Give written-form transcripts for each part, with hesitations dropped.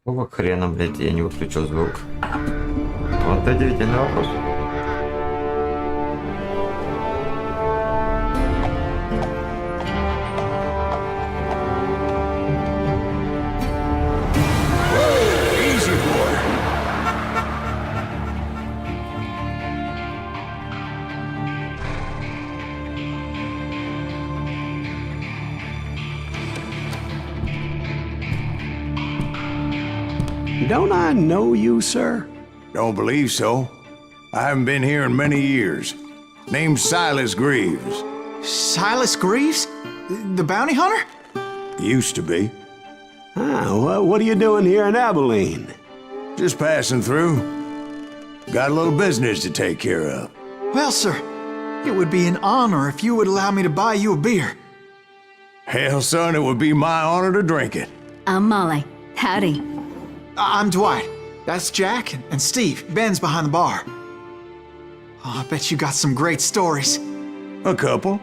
Какого хрена, блядь, я не выключил звук? Вот удивительный вопрос. Don't I know you, sir? Don't believe so. I haven't been here in many years. Name's Silas Greaves. Silas Greaves? The bounty hunter? Used to be. Ah, what are you doing here in Abilene? Just passing through. Got a little business to take care of. Well, sir, it would be an honor if you would allow me to buy you a beer. Hell, son, it would be my honor to drink it. I'm Molly. Howdy. I'm Dwight. That's Jack and Steve. Ben's behind the bar. Oh, I bet you got some great stories. A couple.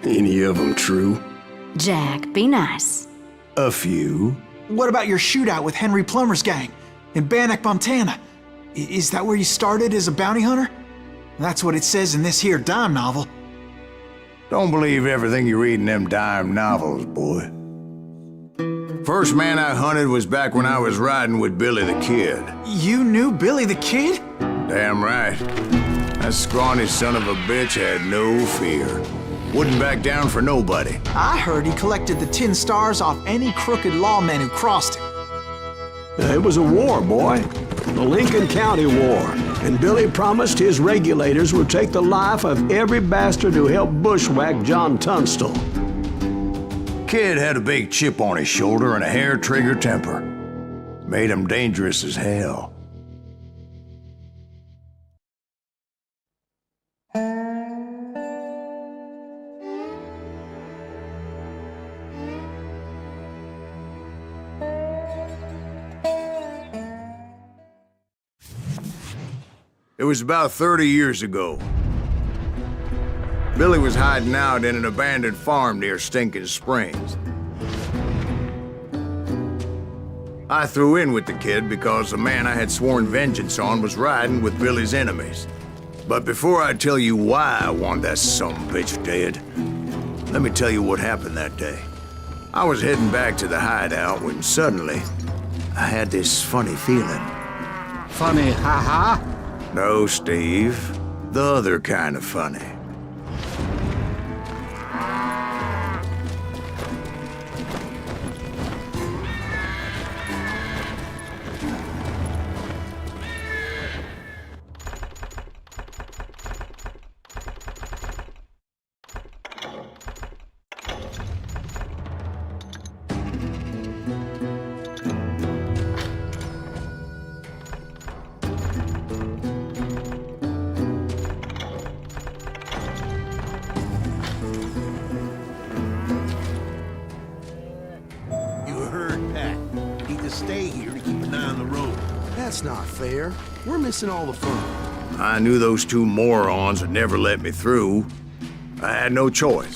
Any of them true? Jack, be nice. A few. What about your shootout with Henry Plummer's gang in Bannock, Montana? Is that where you started as a bounty hunter? That's what it says in this here dime novel. Don't believe everything you read in them dime novels, boy. First man I hunted was back when I was riding with Billy the Kid. You knew Billy the Kid? Damn right. That scrawny son of a bitch had no fear. Wouldn't back down for nobody. I heard he collected the 10 stars off any crooked lawmen who crossed him. It was a war, boy. The Lincoln County War. And Billy promised his regulators would take the life of every bastard who helped bushwhack John Tunstall. Kid had a big chip on his shoulder and a hair-trigger temper. Made him dangerous as hell. It was about 30 years ago. Billy was hiding out in an abandoned farm near Stinking Springs. I threw in with the kid because the man I had sworn vengeance on was riding with Billy's enemies. But before I tell you why I want that sumbitch dead, let me tell you what happened that day. I was heading back to the hideout when suddenly I had this funny feeling. Funny, haha? No, Steve. The other kind of funny. Stay here to keep an eye on the road. That's not fair. We're missing all the fun. I knew those two morons would never let me through. I had no choice.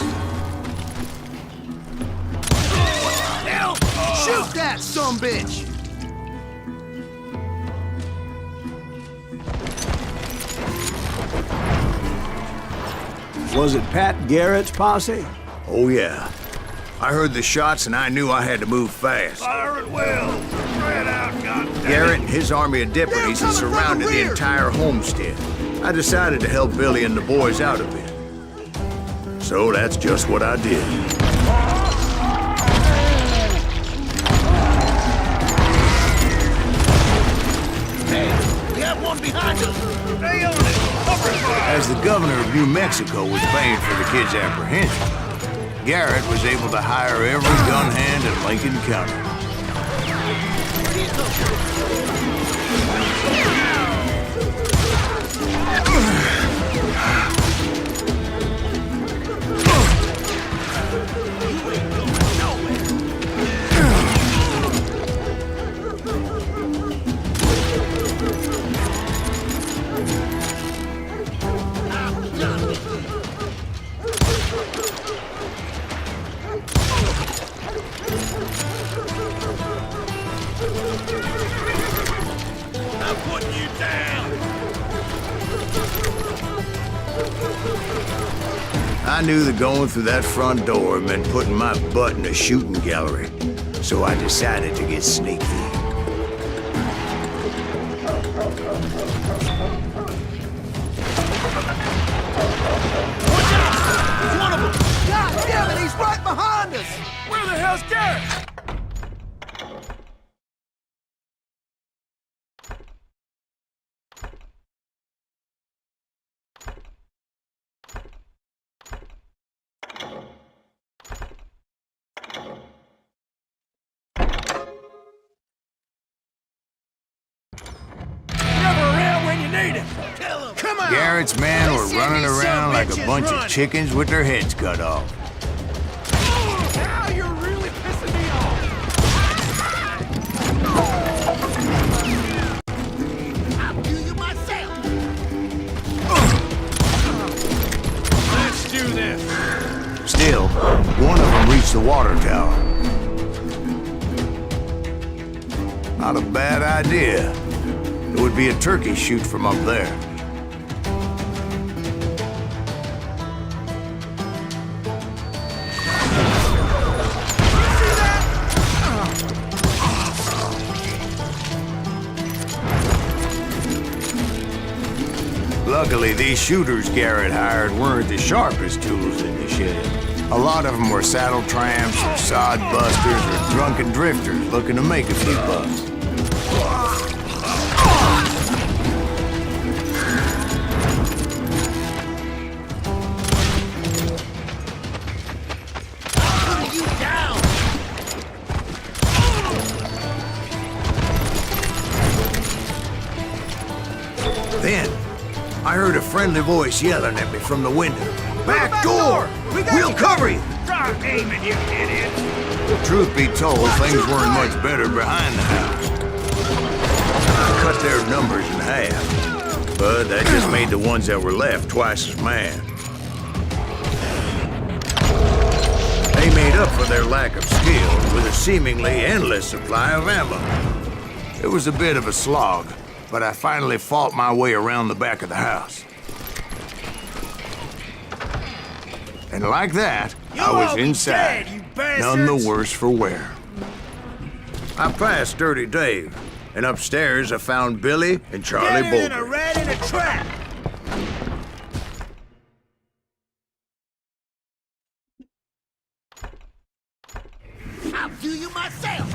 Shoot that sumbitch! Was it Pat Garrett's posse? Oh, yeah. I heard the shots and I knew I had to move fast. Fire at will! Spread out, goddammit! Garrett and his army of deputies had surrounded the entire homestead. I decided to help Billy and the boys out a bit. So that's just what I did. Hey, we have one behind us! Stay on it! Cover fire! As the governor of New Mexico was paying for the kid's apprehension, Garrett was able to hire every gun hand in Lincoln County. I'm putting you down! I knew that going through that front door meant putting my butt in a shooting gallery, so I decided to get sneaky. Watch out! There's one of them! God damn it, he's right behind us! Where the hell's Garrett? Come on! Garrett's men were running around like a bunch of chickens with their heads cut off. Now you're really pissing me off! I'll do you myself! Let's do this! Still, one of them reached the water tower. Not a bad idea. It would be a turkey shoot from up there. Luckily, these shooters Garrett hired weren't the sharpest tools in the shed. A lot of them were saddle tramps, or sod busters, or drunken drifters looking to make a few bucks. Then, I heard a friendly voice yelling at me from the window. Back door! We'll cover you! Start aiming, you idiot! Truth be told, things weren't much better behind the house. I cut their numbers in half, but that just made the ones that were left twice as mad. They made up for their lack of skill with a seemingly endless supply of ammo. It was a bit of a slog, but I finally fought my way around the back of the house. And like that, I was inside, none the worse for wear. I passed Dirty Dave, and upstairs I found Billy and Charlie Better than a Bolton. rat in a trap! I'll do you myself!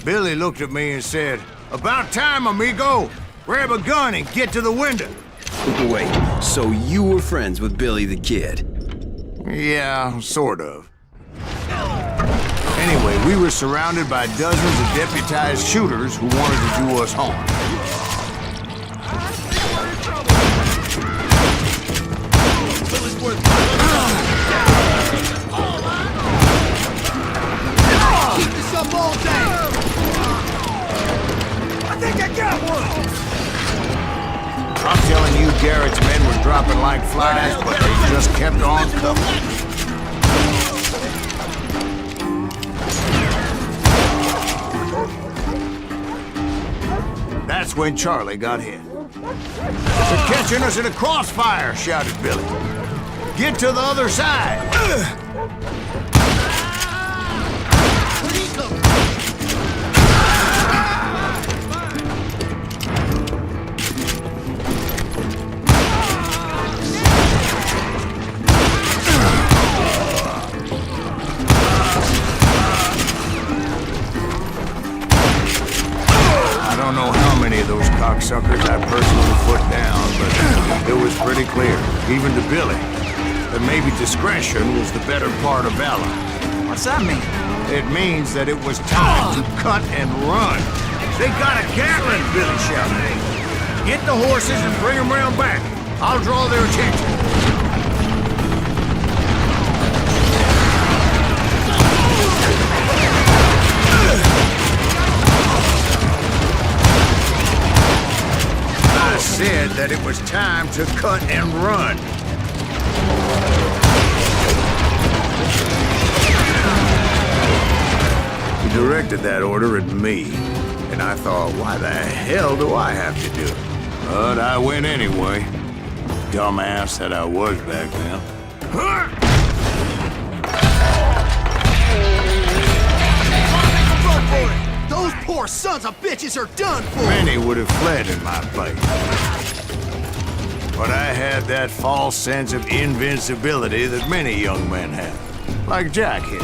Billy looked at me and said, "About time, amigo! Grab a gun and get to the window." Wait, so you were friends with Billy the Kid? Yeah, sort of. Anyway, we were surrounded by dozens of deputized shooters who wanted to do us harm. Keep this up all day! I think I got one! I'm telling you, Garrett's men were dropping like flies, but they just kept on coming. That's when Charlie got hit. "They're catching us in a crossfire," shouted Billy. "Get to the other side!" Where'd he come from? I don't know how many of those cocksuckers I personally put down, but it was pretty clear, even to Billy, that maybe discretion was the better part of valor. What's that mean? It means that it was time to cut and run. "They got a Gatling," Billy shouted. "Get the horses and bring them round back. I'll draw their attention." said that it was time to cut and run. He directed that order at me, and I thought, why the hell do I have to do it? But I went anyway. Dumbass that I was back then. Those poor sons of bitches are done for! Many would have fled in my place. But I had that false sense of invincibility that many young men have. Like Jack here.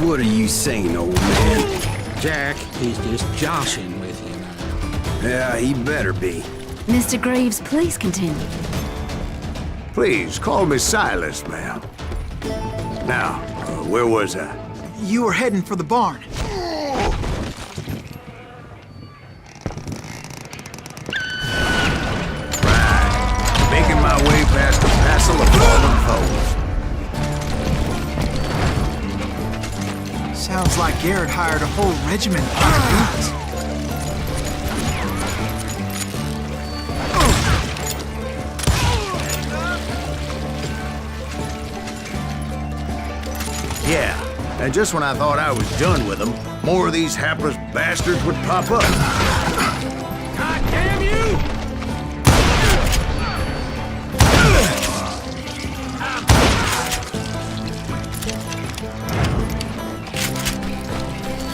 What are you saying, old man? Jack, he's just joshing with you now. Yeah, he better be. Mr. Greaves, please continue. Please, call me Silas, ma'am. Now, where was I? You were heading for the barn. Making my way past the passel of fallen foes. Sounds like Garrett hired a whole regiment of guns. Yeah, and just when I thought I was done with them, more of these hapless bastards would pop up. God damn you!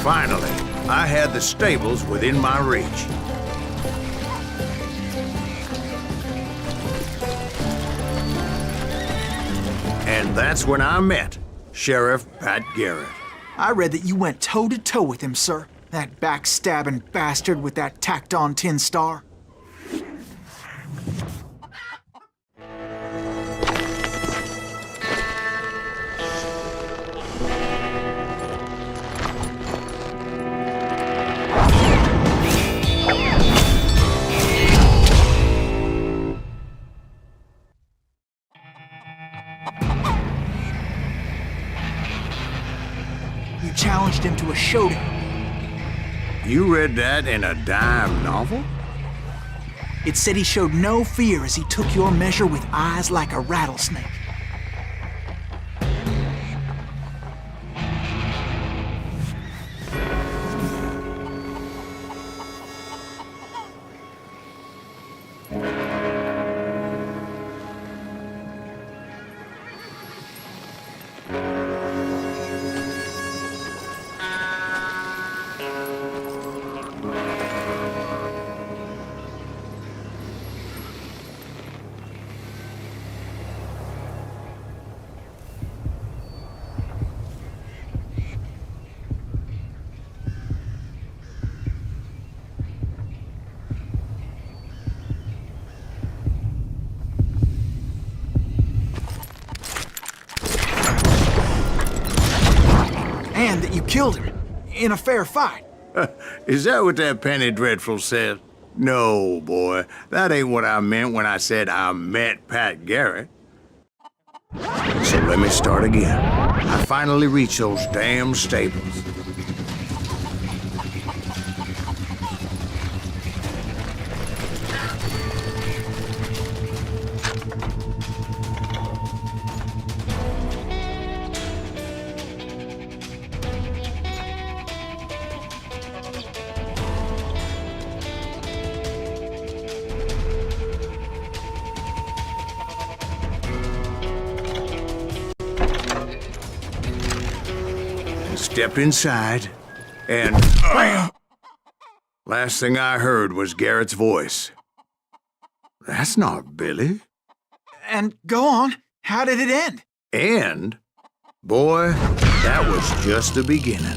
Finally, I had the stables within my reach. And that's when I met Sheriff Pat Garrett. I read that you went toe-to-toe with him, sir. That backstabbing bastard with that tacked-on tin star. You challenged him to a showdown. You read that in a dime novel? It said he showed no fear as he took your measure with eyes like a rattlesnake. And that you killed him in a fair fight. Is that what that Penny Dreadful said? No, boy. That ain't what I meant when I said I met Pat Garrett. So let me start again. I finally reached those damn stables. Stepped inside, and bam! Last thing I heard was Garrett's voice. That's not Billy. And go on, how did it end? And, boy, that was just the beginning.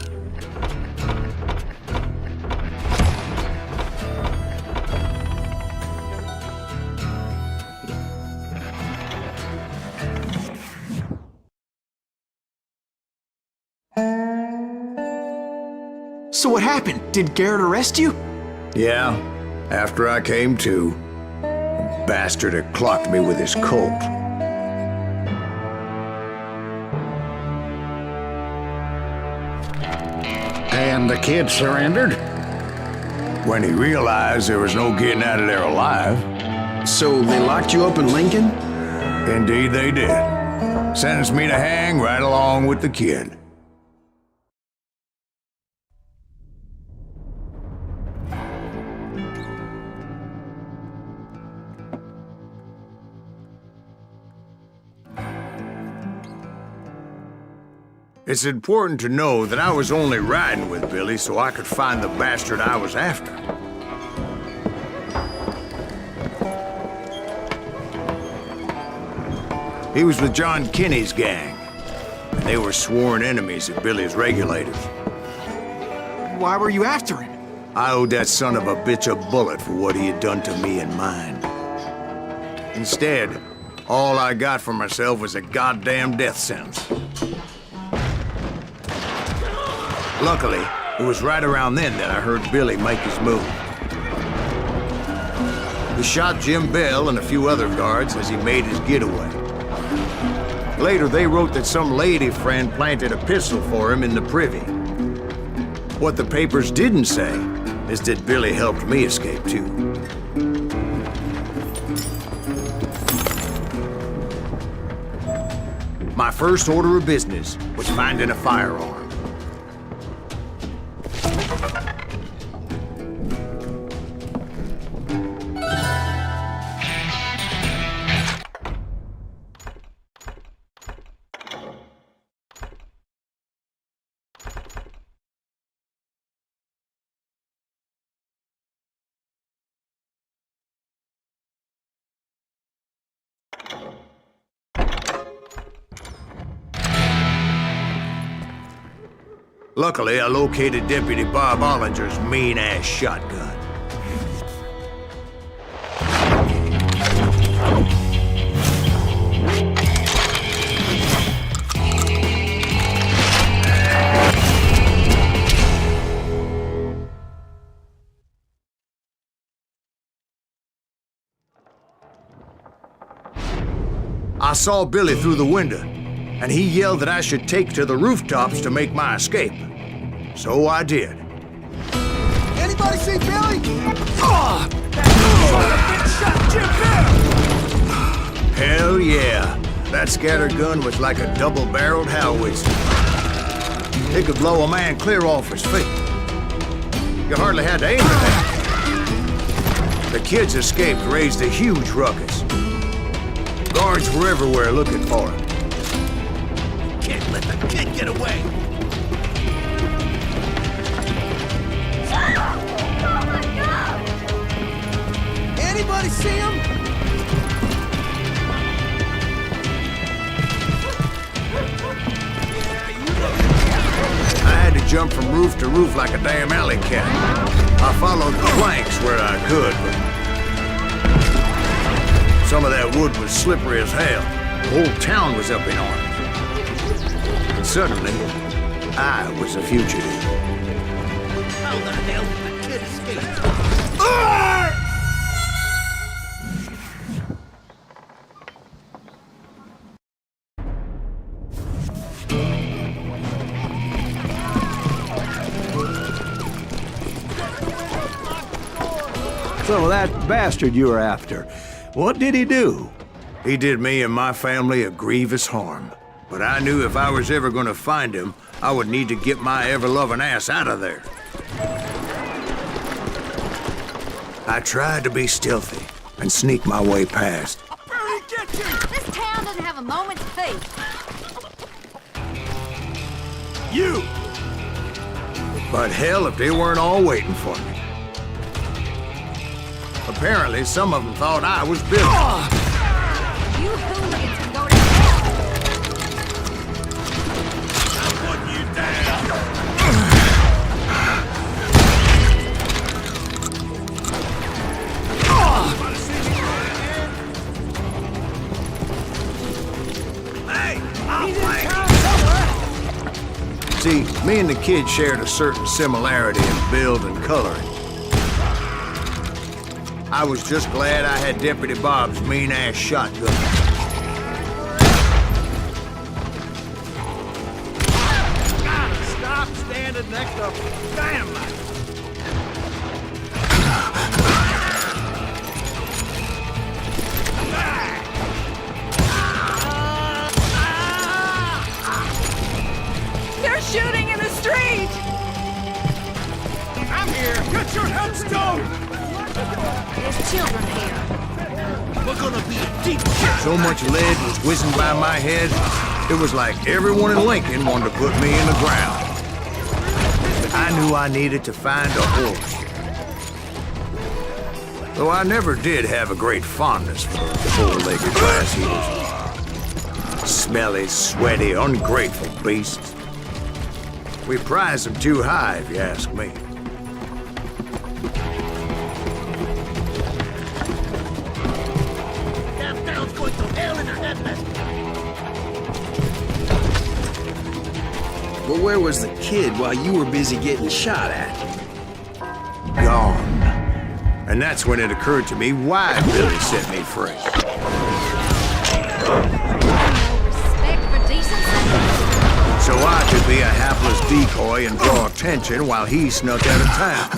So what happened? Did Garrett arrest you? Yeah, after I came to, the bastard had clocked me with his Colt. And the kid surrendered? When he realized there was no getting out of there alive. So they locked you up in Lincoln? Indeed they did. Sentenced me to hang right along with the kid. It's important to know that I was only riding with Billy so I could find the bastard I was after. He was with John Kinney's gang, and they were sworn enemies of Billy's regulators. Why were you after him? I owed that son of a bitch a bullet for what he had done to me and mine. Instead, all I got for myself was a goddamn death sentence. Luckily, it was right around then that I heard Billy make his move. He shot Jim Bell and a few other guards as he made his getaway. Later, they wrote that some lady friend planted a pistol for him in the privy. What the papers didn't say is that Billy helped me escape, too. My first order of business was finding a firearm. Luckily, I located Deputy Bob Ollinger's mean-ass shotgun. I saw Billy through the window, and he yelled that I should take to the rooftops to make my escape. So I did. Anybody see Billy? Oh! That shot Jim Bell! Hell yeah. That scattergun was like a double-barreled howitzer. It could blow a man clear off his feet. You hardly had to aim at that. The kid's escape raised a huge ruckus. Guards were everywhere looking for him. Can't let the kid get away! Oh my God! Anybody see him? I had to jump from roof to roof like a damn alley cat. I followed the planks where I could, but some of that wood was slippery as hell. The whole town was up in arms. And suddenly, I was a fugitive. How the hell did the kid escape? So that bastard you were after, what did he do? He did me and my family a grievous harm. But I knew if I was ever gonna find him, I would need to get my ever-loving ass out of there. I tried to be stealthy and sneak my way past. Barry, get you! This town doesn't have a moment's peace. You! But hell, if they weren't all waiting for me. Apparently, some of them thought I was Billy. You hooligans can go to hell. I'll put you down! Hey! I'll play! See, me and the kid shared a certain similarity in build and coloring. I was just glad I had Deputy Bob's mean-ass shotgun. Gotta stop standing next to dynamite! children here. We're gonna be in deep So much lead was whizzing by my head, it was like everyone in Lincoln wanted to put me in the ground. I knew I needed to find a horse. Though I never did have a great fondness for four-legged grass eaters. Smelly, sweaty, ungrateful beasts. We prize them too high, if you ask me. damn town's going to hell in a handbasket. But where was the kid while you were busy getting shot at? Gone. And that's when it occurred to me why Billy set me free. Respect for decency? So I could be a hapless decoy and draw attention while he snuck out of town.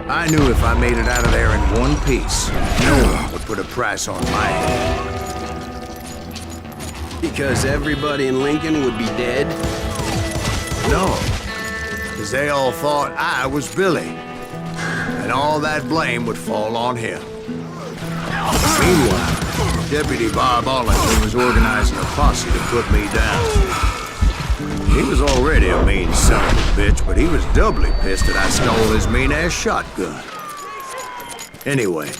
I knew if I made it out of there in one piece, no one would put a price on my head. Because everybody in Lincoln would be dead? No, because they all thought I was Billy, and all that blame would fall on him. Meanwhile, Deputy Bob Ollinger was organizing a posse to put me down. He was already a mean son of a bitch, but he was doubly pissed that I stole his mean-ass shotgun. Anyway,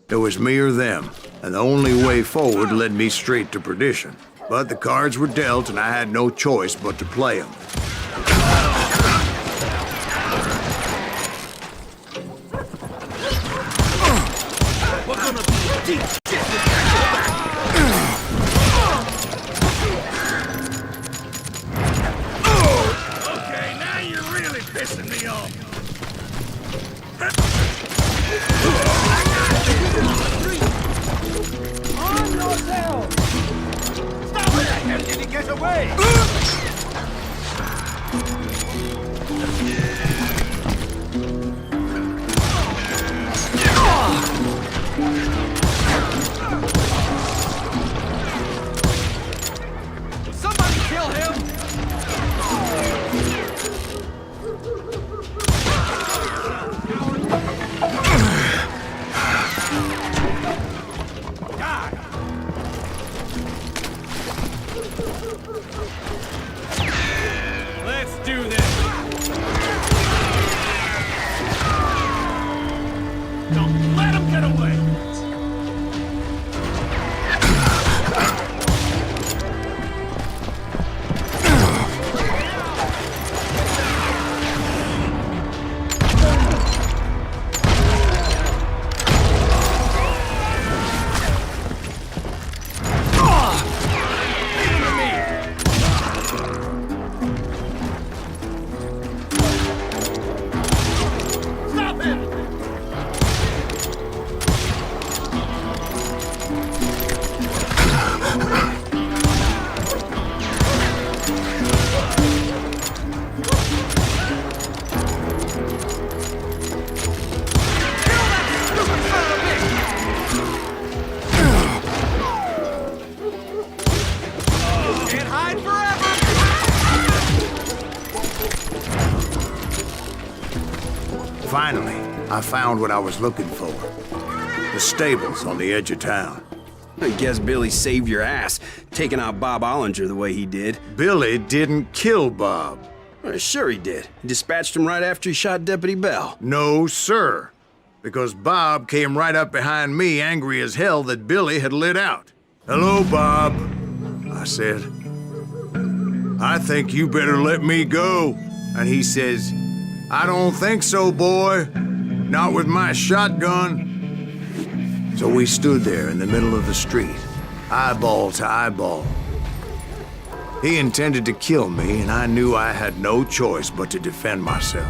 it was me or them, and the only way forward led me straight to perdition. But the cards were dealt, and I had no choice but to play them. We're gonna be in deep shit with that. Okay, now you're really pissing me off. Stop it! How did he get away? Somebody kill him! Let's do this! Don't let him get away! Stop him! Can't hide forever! Finally, I found what I was looking for. The stables on the edge of town. I guess Billy saved your ass, taking out Bob Ollinger the way he did. Billy didn't kill Bob. Sure he did. He dispatched him right after he shot Deputy Bell. No, sir. Because Bob came right up behind me, angry as hell that Billy had lit out. Hello, Bob, I said. I think you better let me go. And he says, I don't think so, boy. Not with my shotgun. So we stood there in the middle of the street, eyeball to eyeball. He intended to kill me, and I knew I had no choice but to defend myself.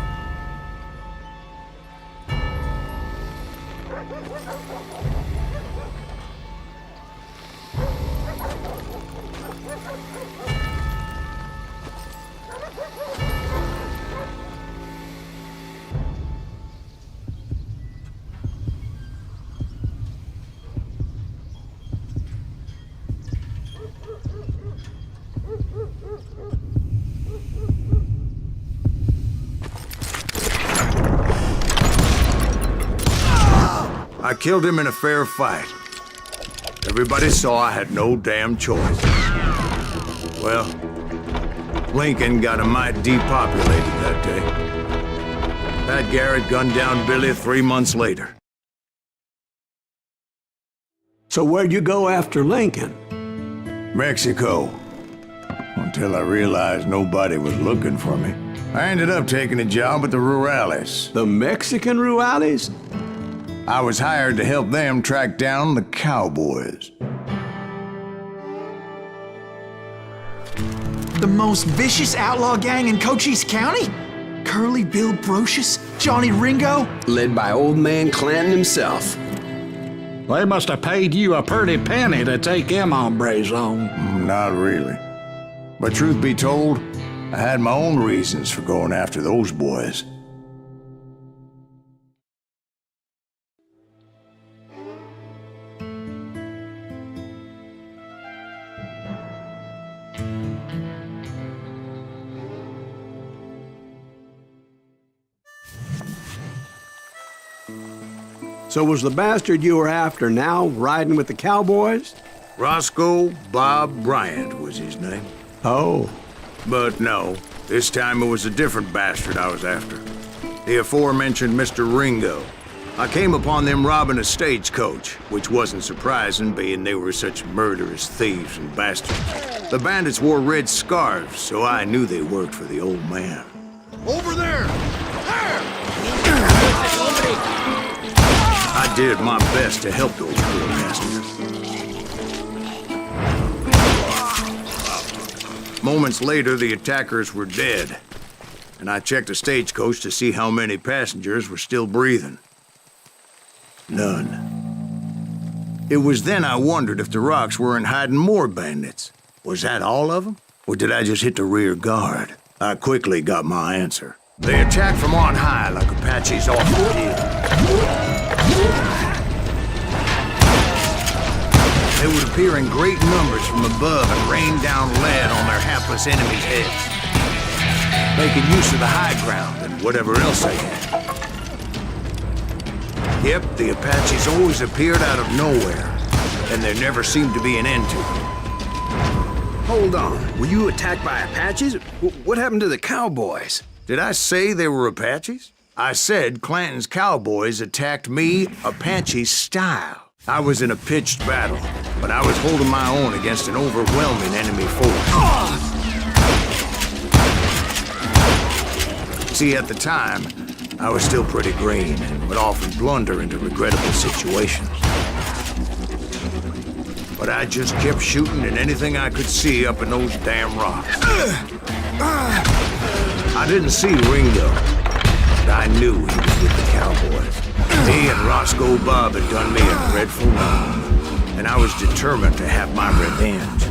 I killed him in a fair fight. Everybody saw I had no damn choice. Well, Lincoln got a mite depopulated that day. Pat Garrett gunned down Billy 3 months later. So where'd you go after Lincoln? Mexico. Until I realized nobody was looking for me. I ended up taking a job at the Rurales. The Mexican Rurales? I was hired to help them track down the cowboys. The most vicious outlaw gang in Cochise County? Curly Bill Brocious? Johnny Ringo? Led by old man Clanton himself. They must have paid you a pretty penny to take them hombres on. Not really. But truth be told, I had my own reasons for going after those boys. So was the bastard you were after now riding with the cowboys? Roscoe Bob Bryant was his name. Oh. But no, this time it was a different bastard I was after. The aforementioned Mr. Ringo. I came upon them robbing a stagecoach, which wasn't surprising, being they were such murderous thieves and bastards. The bandits wore red scarves, so I knew they worked for the old man. Over there! I did my best to help those poor bastards. Moments later, the attackers were dead, and I checked the stagecoach to see how many passengers were still breathing. None. It was then I wondered if the rocks weren't hiding more bandits. Was that all of them? Or did I just hit the rear guard? I quickly got my answer. They attacked from on high like Apaches often did. They would appear in great numbers from above and rain down lead on their hapless enemies' heads, making use of the high ground and whatever else they had. Yep, the Apaches always appeared out of nowhere, and there never seemed to be an end to it. Hold on, were you attacked by Apaches? What happened to the cowboys? Did I say they were Apaches? I said Clanton's cowboys attacked me Apache style. I was in a pitched battle, but I was holding my own against an overwhelming enemy force. See, at the time, I was still pretty green and would often blunder into regrettable situations. But I just kept shooting at anything I could see up in those damn rocks. I didn't see Ringo, but I knew he was with the cowboys. He and Roscoe Bob had done me a dreadful wrong, and I was determined to have my revenge.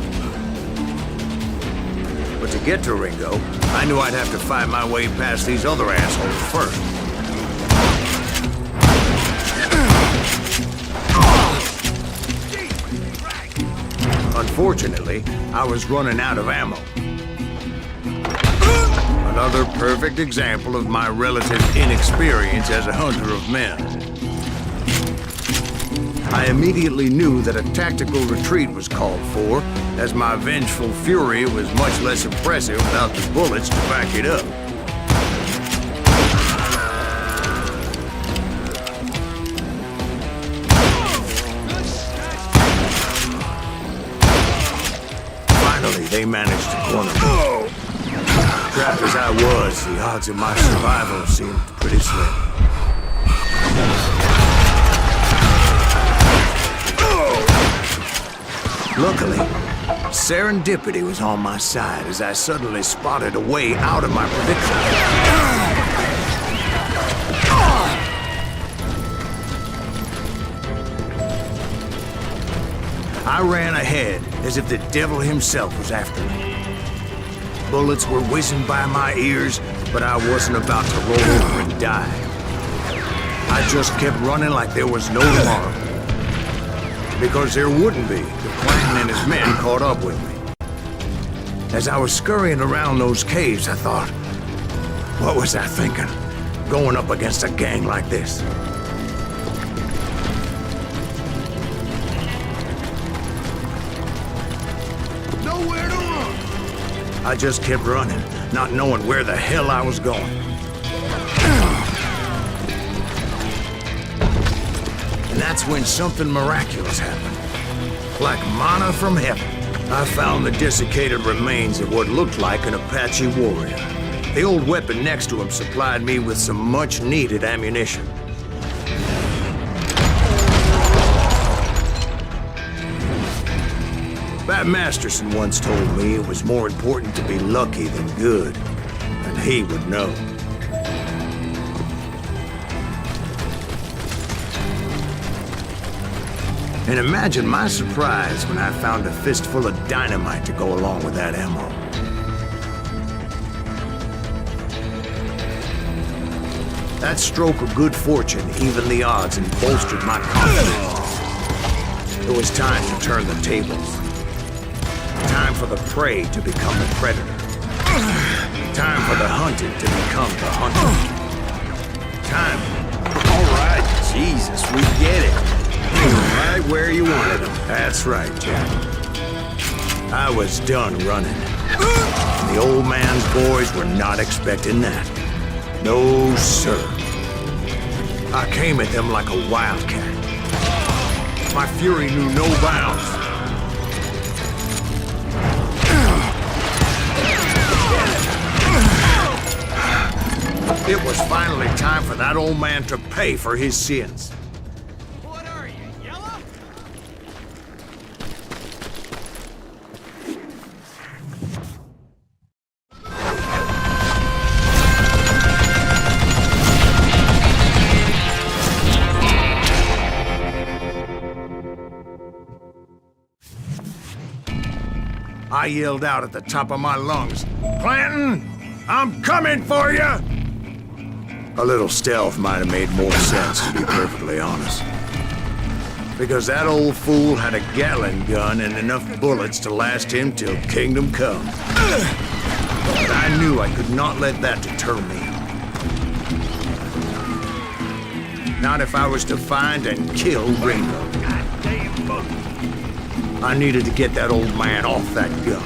But to get to Ringo, I knew I'd have to find my way past these other assholes first. Unfortunately, I was running out of ammo. Another perfect example of my relative inexperience as a hunter of men. I immediately knew that a tactical retreat was called for, as my vengeful fury was much less impressive without the bullets to back it up. Finally, they managed to corner me. Trapped as I was, the odds of my survival seemed pretty slim. Luckily, serendipity was on my side as I suddenly spotted a way out of my predicament. I ran ahead as if the devil himself was after me. Bullets were whizzing by my ears, but I wasn't about to roll over and die. I just kept running like there was no tomorrow. Because there wouldn't be if Clanton and his men caught up with me. As I was scurrying around those caves, I thought, what was I thinking, going up against a gang like this? I just kept running, not knowing where the hell I was going. And that's when something miraculous happened. Like manna from heaven, I found the desiccated remains of what looked like an Apache warrior. The old weapon next to him supplied me with some much-needed ammunition. Bat Masterson once told me it was more important to be lucky than good, and he would know. And imagine my surprise when I found a fistful of dynamite to go along with that ammo. That stroke of good fortune evened the odds and bolstered my confidence. It was time to turn the tables. Time for the prey to become the predator. Time for the hunted to become the hunter. Time. All right, Jesus, we get it. Right where you wanted them. That's right, Jack. I was done running. And the old man's boys were not expecting that. No, sir. I came at them like a wildcat. My fury knew no bounds. It was finally time for that old man to pay for his sins. What are you, yellow? I yelled out at the top of my lungs, "Clanton, I'm coming for you!" A little stealth might have made more sense, to be perfectly honest. Because that old fool had a Gatling gun and enough bullets to last him till kingdom come. But I knew I could not let that deter me. Not if I was to find and kill Ringo. I needed to get that old man off that gun.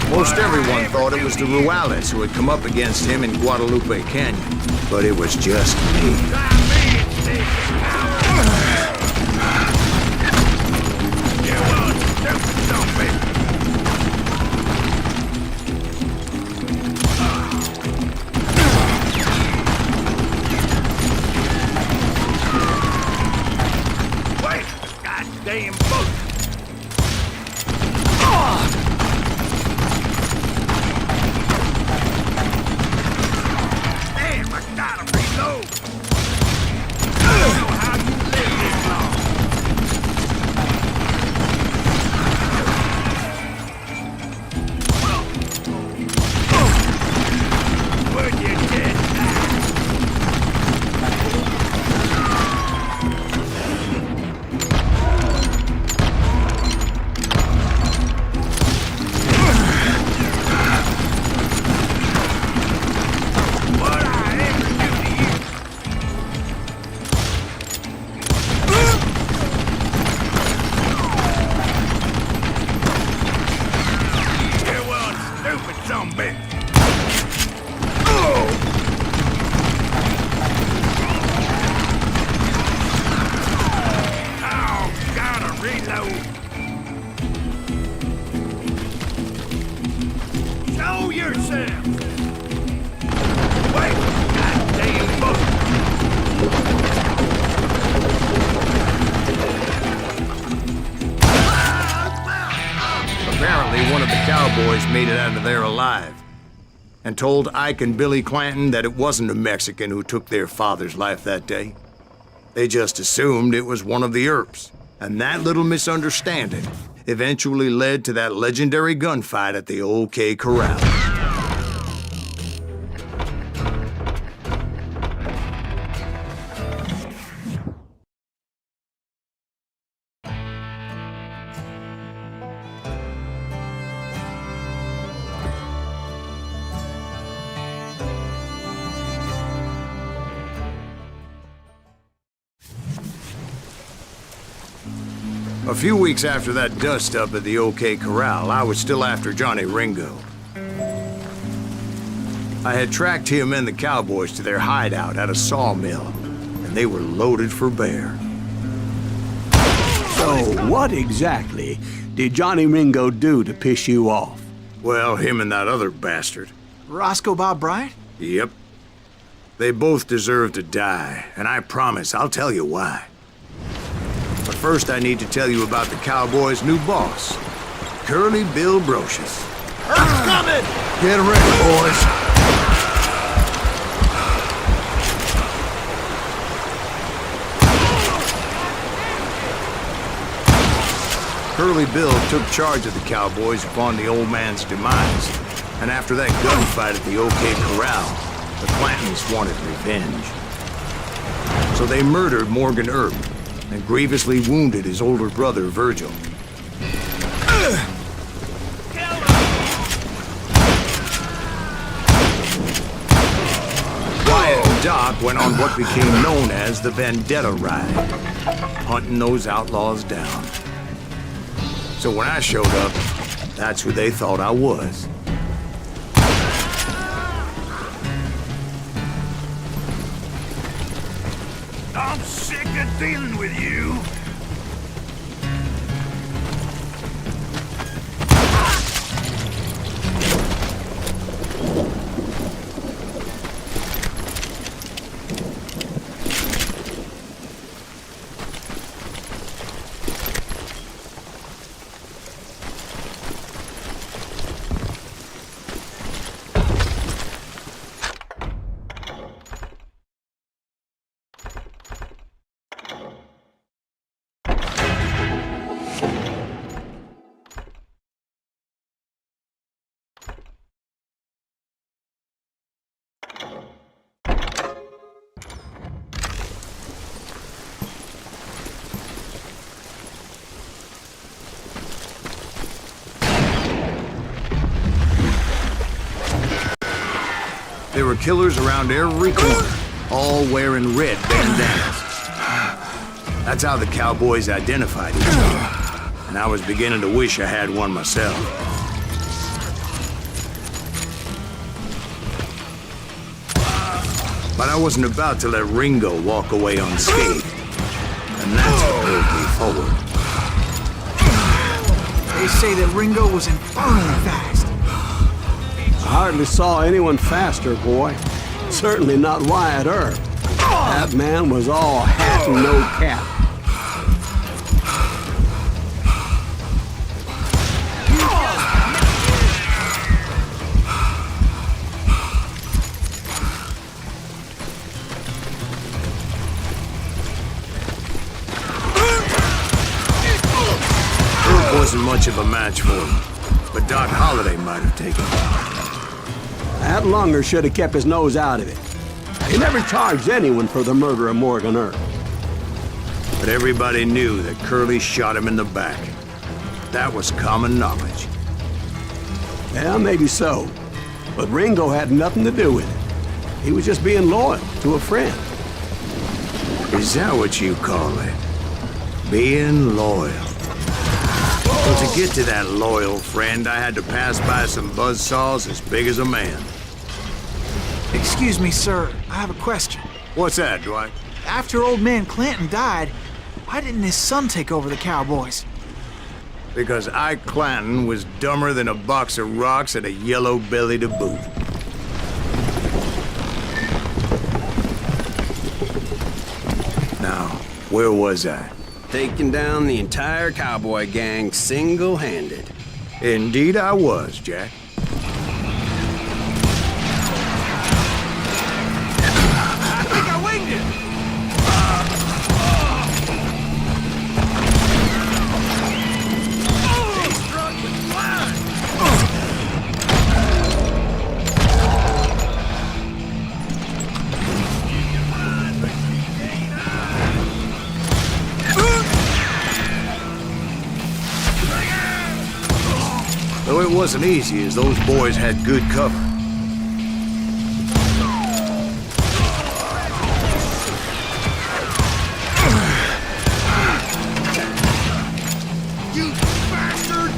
Most everyone thought it was the Ruales who had come up against him in Guadalupe Canyon, but it was just me. Wait! Goddamn boat! Show yourself! Wait! Goddamn boat! Apparently, one of the cowboys made it out of there alive and told Ike and Billy Clanton that it wasn't a Mexican who took their father's life that day. They just assumed it was one of the Earps, and that little misunderstanding eventually led to that legendary gunfight at the OK Corral. A few weeks after that dust-up at the OK Corral, I was still after Johnny Ringo. I had tracked him and the cowboys to their hideout at a sawmill, and they were loaded for bear. So, what exactly did Johnny Ringo do to piss you off? Well, him and that other bastard. Roscoe Bob Bryant? Yep. They both deserve to die, and I promise I'll tell you why. But first I need to tell you about the Cowboys' new boss, Curly Bill Brocious. Earth's coming! Get ready, boys. Curly Bill took charge of the Cowboys upon the old man's demise, and after that gunfight at the OK Corral, the Clantons wanted revenge. So they murdered Morgan Earp and grievously wounded his older brother, Virgil. Wyatt and Doc went on what became known as the Vendetta Ride, hunting those outlaws down. So when I showed up, that's who they thought I was. I'm sick of dealing with you. There were killers around every corner, all wearing red bandanas. That's how the Cowboys identified each other, and I was beginning to wish I had one myself. But I wasn't about to let Ringo walk away unscathed, and that's what moved me forward. They say that Ringo was infernally fast. I hardly saw anyone faster, boy. Certainly not Wyatt Earp. That man was all hat and no cap. Earp wasn't much of a match for him, but Doc Holliday might have taken him. That lunger should have kept his nose out of it. He never charged anyone for the murder of Morgan Earp. But everybody knew that Curly shot him in the back. That was common knowledge. Yeah, maybe so. But Ringo had nothing to do with it. He was just being loyal to a friend. Is that what you call it? Being loyal? Well, to get to that loyal friend, I had to pass by some buzzsaws as big as a man. Excuse me, sir. I have a question. What's that, Dwight? After old man Clanton died, why didn't his son take over the Cowboys? Because Ike Clanton was dumber than a box of rocks and a yellow belly to boot. Now, where was I? Taking down the entire cowboy gang single-handed. Indeed I was, Jack. I think I winged it! wasn't easy, as those boys had good cover. You bastard!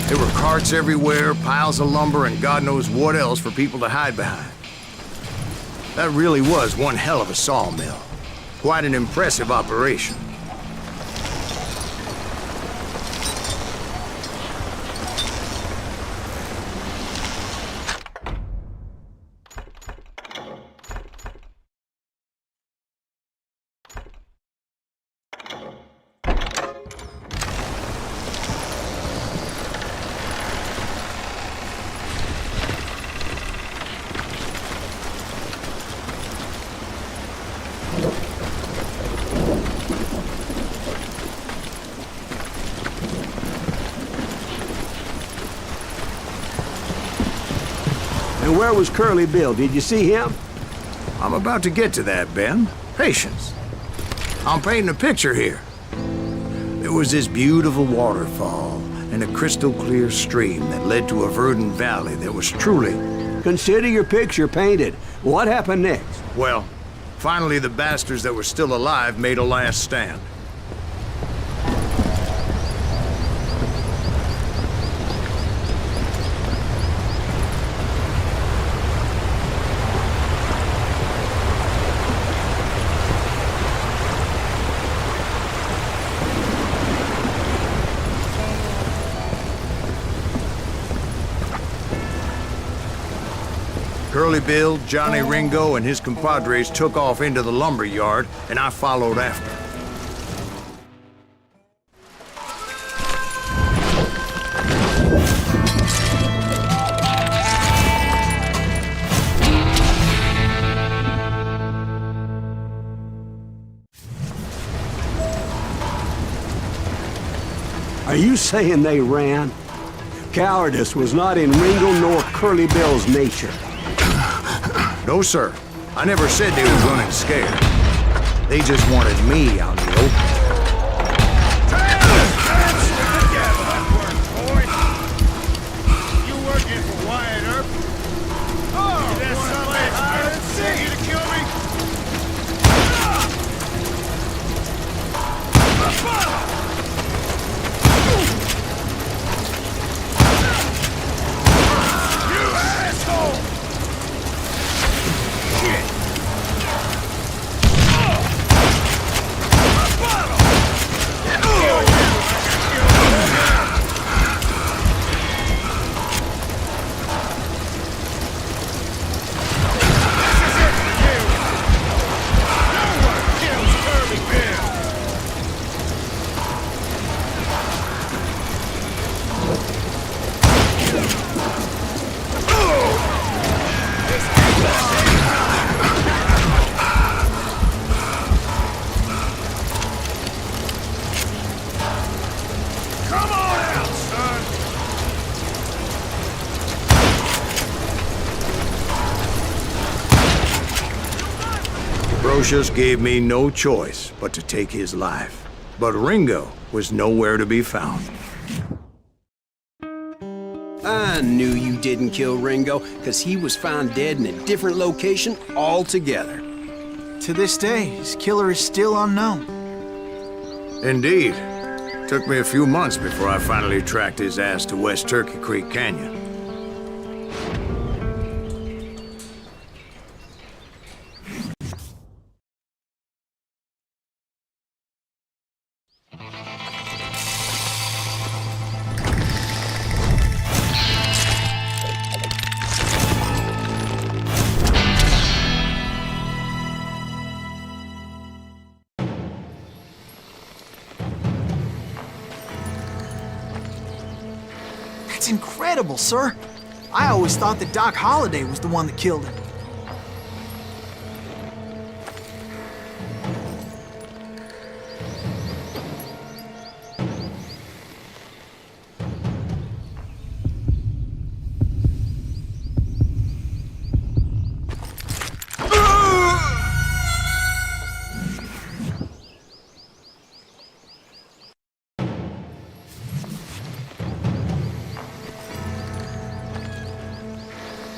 There were carts everywhere, piles of lumber, and God knows what else for people to hide behind. That really was one hell of a sawmill. Quite an impressive operation. And where was Curly Bill? Did you see him? I'm about to get to that, Ben. Patience. I'm painting a picture here. There was this beautiful waterfall and a crystal clear stream that led to a verdant valley that was truly... Consider your picture painted. What happened next? Well, finally the bastards that were still alive made a last stand. Curly Bill, Johnny Ringo, and his compadres took off into the lumber yard, and I followed after. Are you saying they ran? Cowardice was not in Ringo nor Curly Bill's nature. No, sir. I never said they were running scared. They just wanted me out in the open. You working for Wyatt Earp? Oh, that's something higher than see you to kill me? You asshole! Shit! Brocious gave me no choice but to take his life. But Ringo was nowhere to be found. I knew you didn't kill Ringo, because he was found dead in a different location altogether. To this day, his killer is still unknown. Indeed. Took me a few months before I finally tracked his ass to West Turkey Creek Canyon. That's incredible, sir. I always thought that Doc Holliday was the one that killed him.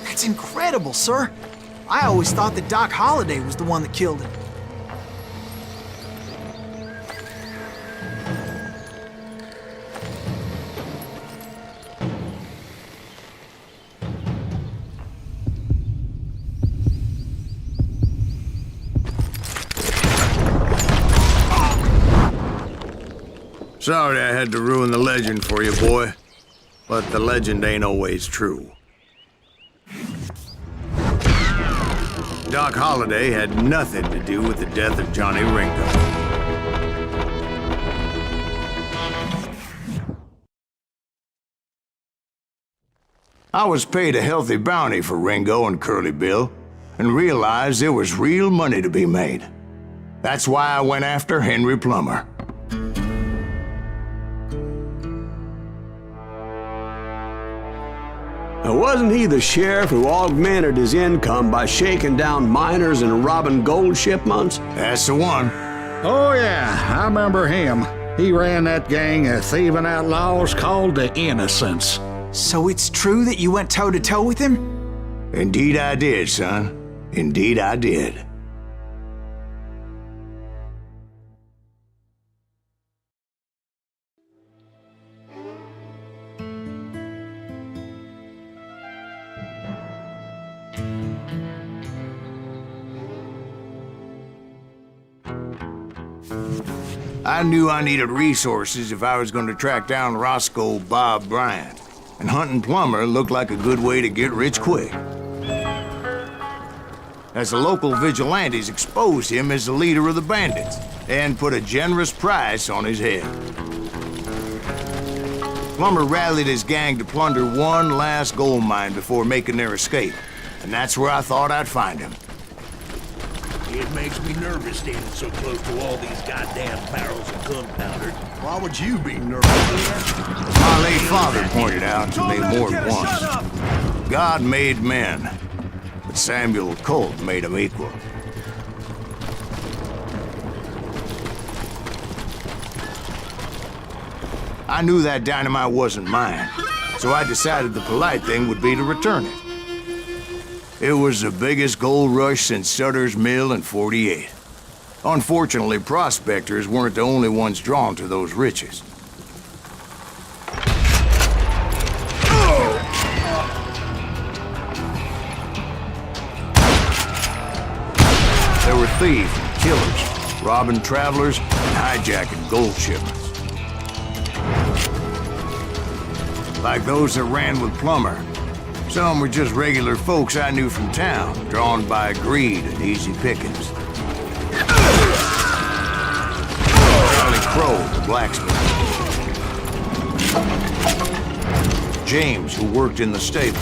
That's incredible, sir. I always thought that Doc Holliday was the one that killed him. Sorry I had to ruin the legend for you, boy. But the legend ain't always true. Doc Holliday had nothing to do with the death of Johnny Ringo. I was paid a healthy bounty for Ringo and Curly Bill, and realized there was real money to be made. That's why I went after Henry Plummer. Now, wasn't he the sheriff who augmented his income by shaking down miners and robbing gold shipments? That's the one. Oh, yeah, I remember him. He ran that gang of thieving outlaws called the Innocents. So it's true that you went toe-to-toe with him? Indeed I did, son. Indeed I did. I knew I needed resources if I was going to track down Roscoe Bob Bryant, and hunting Plummer looked like a good way to get rich quick. As the local vigilantes exposed him as the leader of the bandits, and put a generous price on his head. Plummer rallied his gang to plunder one last gold mine before making their escape, and that's where I thought I'd find him. It makes me nervous standing so close to all these goddamn barrels of gunpowder. Why would you be nervous? My late father pointed out to me more than once. God made men, but Samuel Colt made them equal. I knew that dynamite wasn't mine, so I decided the polite thing would be to return it. It was the biggest gold rush since Sutter's Mill in '48. Unfortunately, prospectors weren't the only ones drawn to those riches. There were thieves and killers, robbing travelers and hijacking gold shipments. Like those that ran with Plummer. Some were just regular folks I knew from town, drawn by greed and easy pickings. Charlie Crow, the blacksmith. James, who worked in the stable.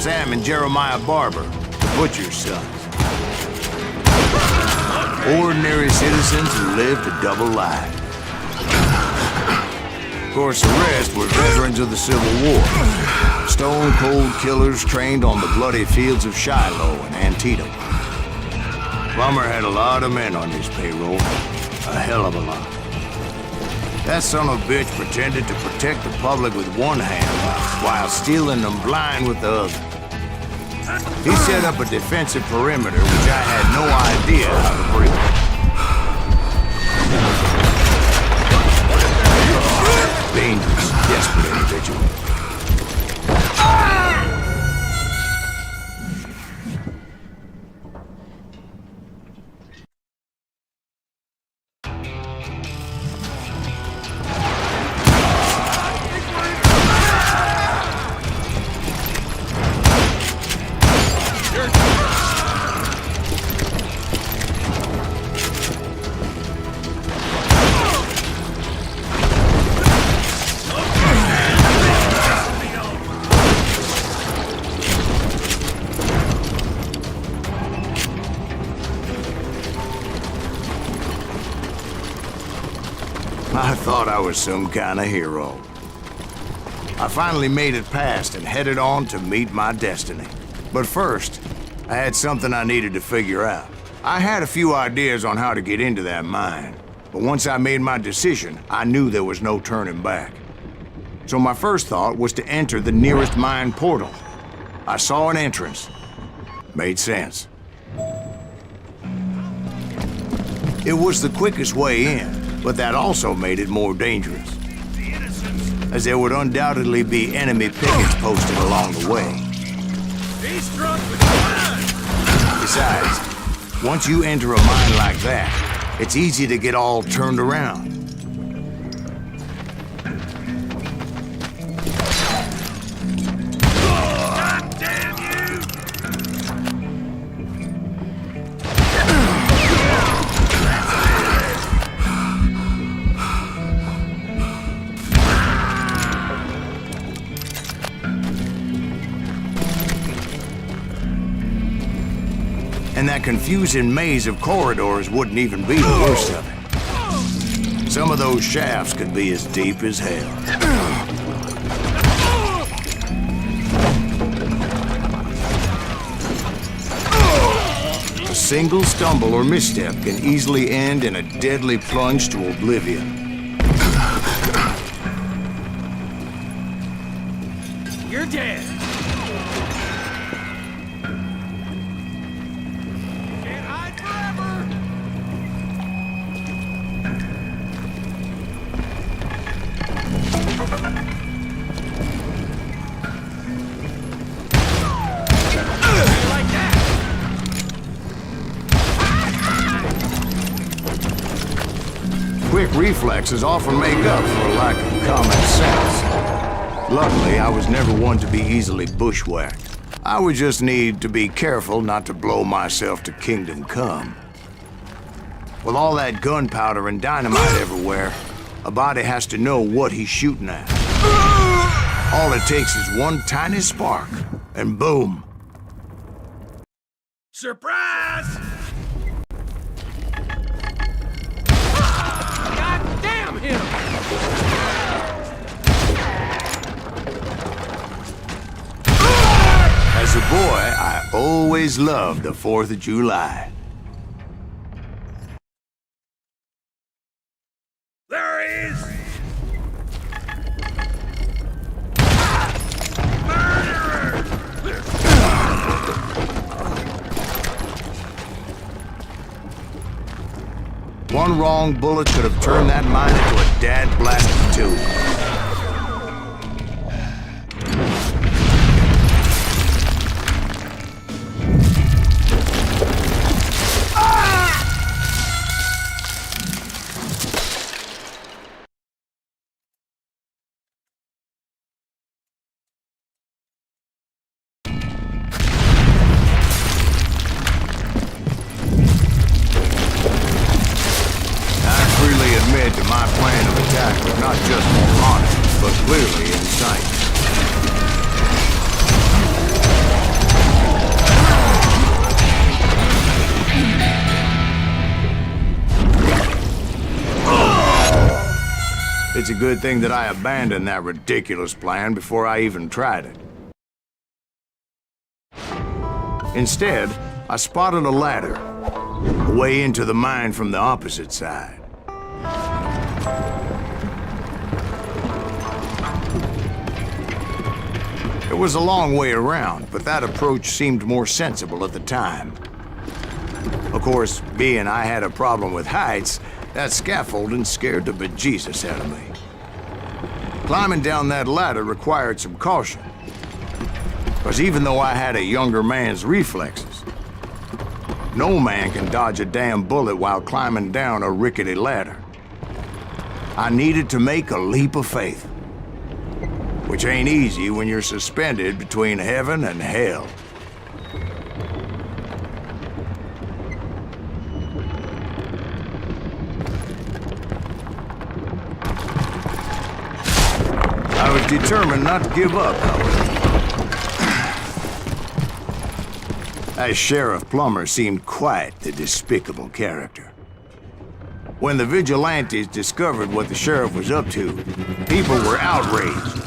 Sam and Jeremiah Barber, the butcher's sons. Ordinary citizens who lived a double life. Of course, the rest were veterans of the Civil War. stone-cold killers trained on the bloody fields of Shiloh and Antietam. Plummer had a lot of men on his payroll. A hell of a lot. That son of a bitch pretended to protect the public with one hand while stealing them blind with the other. He set up a defensive perimeter which I had no idea how to break. Dangerous, desperate individual. I thought I was some kind of hero. I finally made it past and headed on to meet my destiny. But first, I had something I needed to figure out. I had a few ideas on how to get into that mine, but once I made my decision, I knew there was no turning back. So my first thought was to enter the nearest mine portal. I saw an entrance. Made sense. It was the quickest way in, but that also made it more dangerous, as there would undoubtedly be enemy pickets posted along the way. Besides, once you enter a mine like that, it's easy to get all turned around. And that confusing maze of corridors wouldn't even be the worst of it. Some of those shafts could be as deep as hell. A single stumble or misstep can easily end in a deadly plunge to oblivion. You're dead. Can't hide forever. Like that. Quick reflexes often make up for a lack of common sense. Luckily, I was never one to be easily bushwhacked. I would just need to be careful not to blow myself to kingdom come. With all that gunpowder and dynamite everywhere, a body has to know what he's shooting at. All it takes is one tiny spark, and boom. Surprise! God damn him! As a boy, I always loved the 4th of July. There he is! One wrong bullet could have turned that mine into a dad-blasted tube. My plan of attack was not just honest, but clearly in sight. It's a good thing that I abandoned that ridiculous plan before I even tried it. Instead, I spotted a ladder, a way into the mine from the opposite side. It was a long way around, but that approach seemed more sensible at the time. Of course, being I had a problem with heights, that scaffolding scared the bejesus out of me. Climbing down that ladder required some caution, because even though I had a younger man's reflexes, no man can dodge a damn bullet while climbing down a rickety ladder. I needed to make a leap of faith, which ain't easy when you're suspended between heaven and hell. I was determined not to give up, however. That Sheriff Plummer seemed quite the despicable character. When the vigilantes discovered what the sheriff was up to, people were outraged.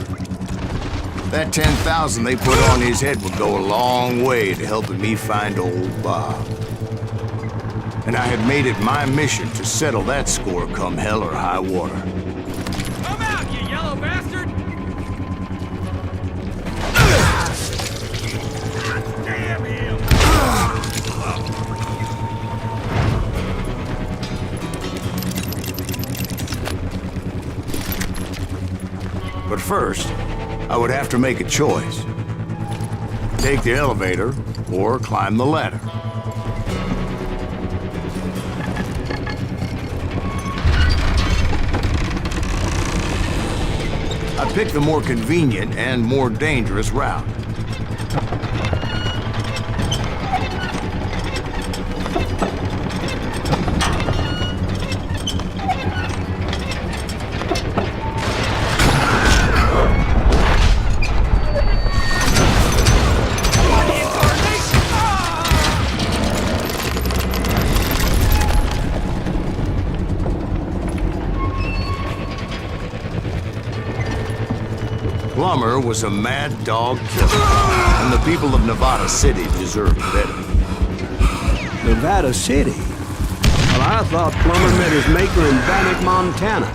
That 10,000 they put on his head would go a long way to helping me find old Bob. And I had made it my mission to settle that score come hell or high water. Come out, you yellow bastard! Damn him! But first, I would have to make a choice. Take the elevator or climb the ladder. I picked the more convenient and more dangerous route. Plummer was a mad dog killer, and the people of Nevada City deserved better. Nevada City? Well, I thought Plummer met his maker in Bannock, Montana.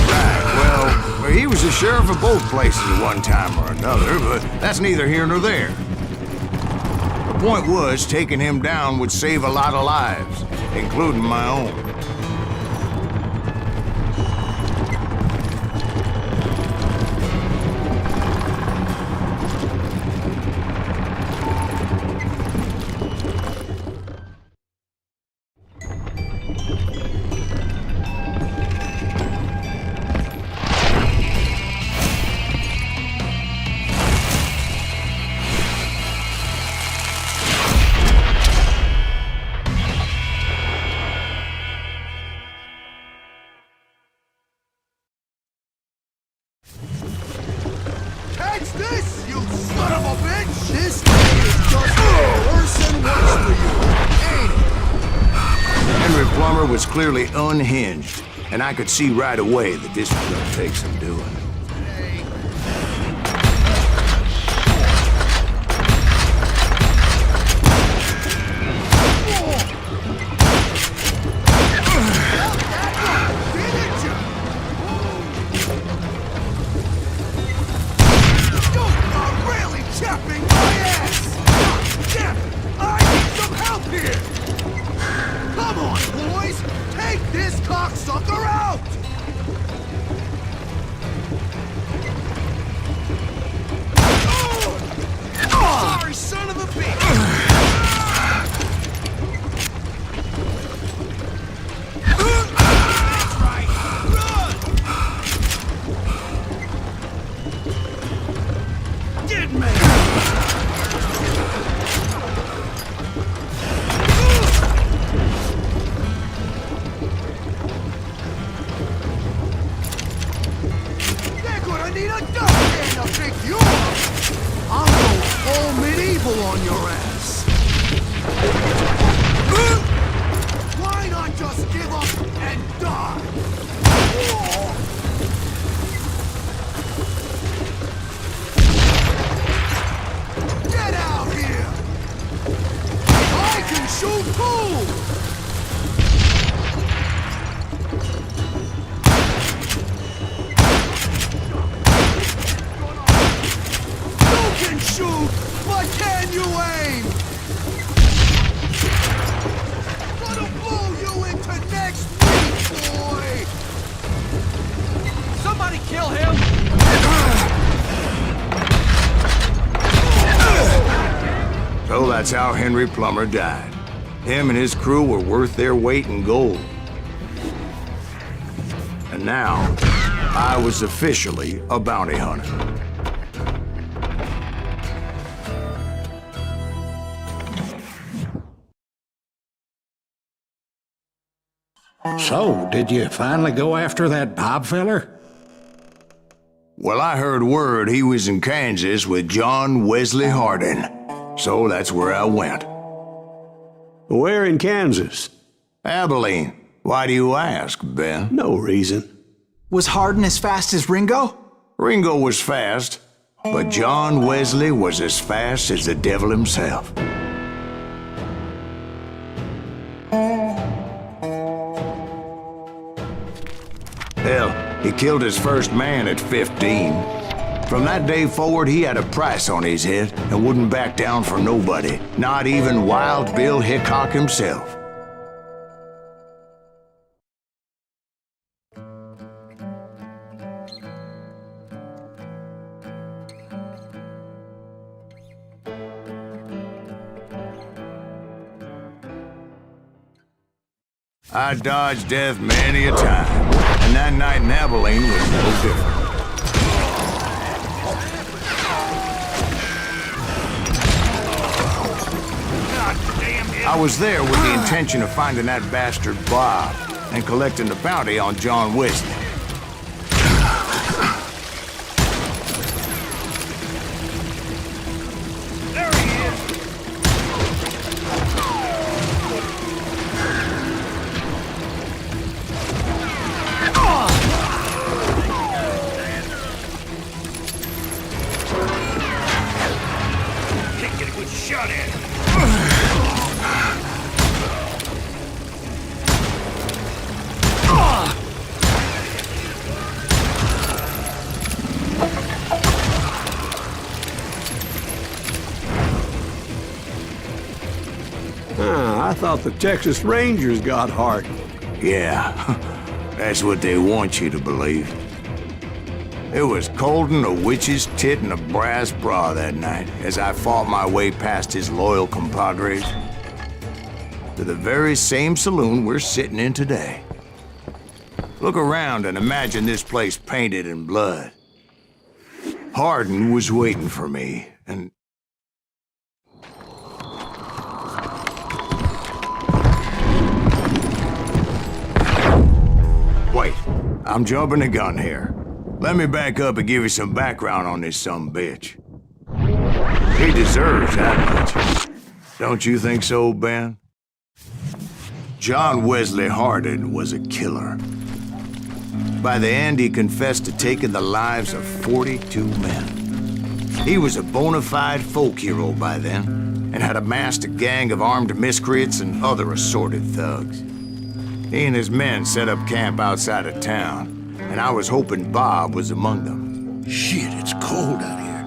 Right, well, he was the sheriff of both places at one time or another, but that's neither here nor there. The point was, taking him down would save a lot of lives, including my own. Catch this, you son of a bitch! This day is just worse and worse for you, ain't it? Henry Plummer was clearly unhinged, and I could see right away that this was gonna take some doing. On your ass. Why not just give up and die? Get out here! so cool! You can shoot, but can you aim? Gonna blow you into next week, boy! Somebody kill him! So that's how Henry Plummer died. Him and his crew were worth their weight in gold. And now, I was officially a bounty hunter. So, did you finally go after that Bob feller? Well, I heard word he was in Kansas with John Wesley Hardin. So that's where I went. Where in Kansas? Abilene. Why do you ask, Ben? No reason. Was Hardin as fast as Ringo? Ringo was fast, but John Wesley was as fast as the devil himself. Hell, he killed his first man at 15. From that day forward, he had a price on his head and wouldn't back down for nobody, not even Wild Bill Hickok himself. I dodged death many a time, and that night in Abilene was no different. I was there with the intention of finding that bastard Bob and collecting the bounty on John Wesley. There he is! Can't get a good shot at him. I thought the Texas Rangers got Hardin. Yeah, that's what they want you to believe. It was cold in a witch's tit and a brass bra that night as I fought my way past his loyal compadres to the very same saloon we're sitting in today. Look around and imagine this place painted in blood. Hardin was waiting for me, and wait, I'm jumping the gun here. Let me back up and give you some background on this sumbitch. He deserves that much. Don't you think so, Ben? John Wesley Hardin was a killer. By the end, he confessed to taking the lives of 42 men. He was a bona fide folk hero by then, and had amassed a gang of armed miscreants and other assorted thugs. He and his men set up camp outside of town, and I was hoping Bob was among them. Shit, it's cold out here.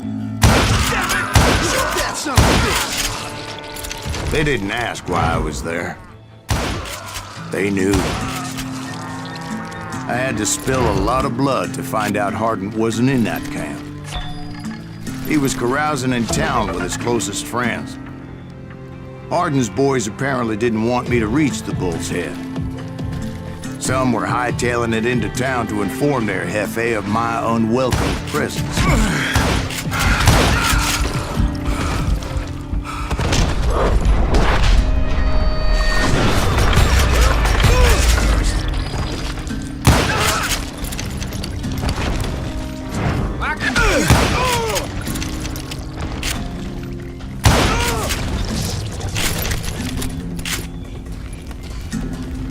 Shoot that son of a bitch! They didn't ask why I was there. They knew. I had to spill a lot of blood to find out Hardin wasn't in that camp. He was carousing in town with his closest friends. Hardin's boys apparently didn't want me to reach the Bull's Head. Some were hightailing it into town to inform their jefe of my unwelcome presence.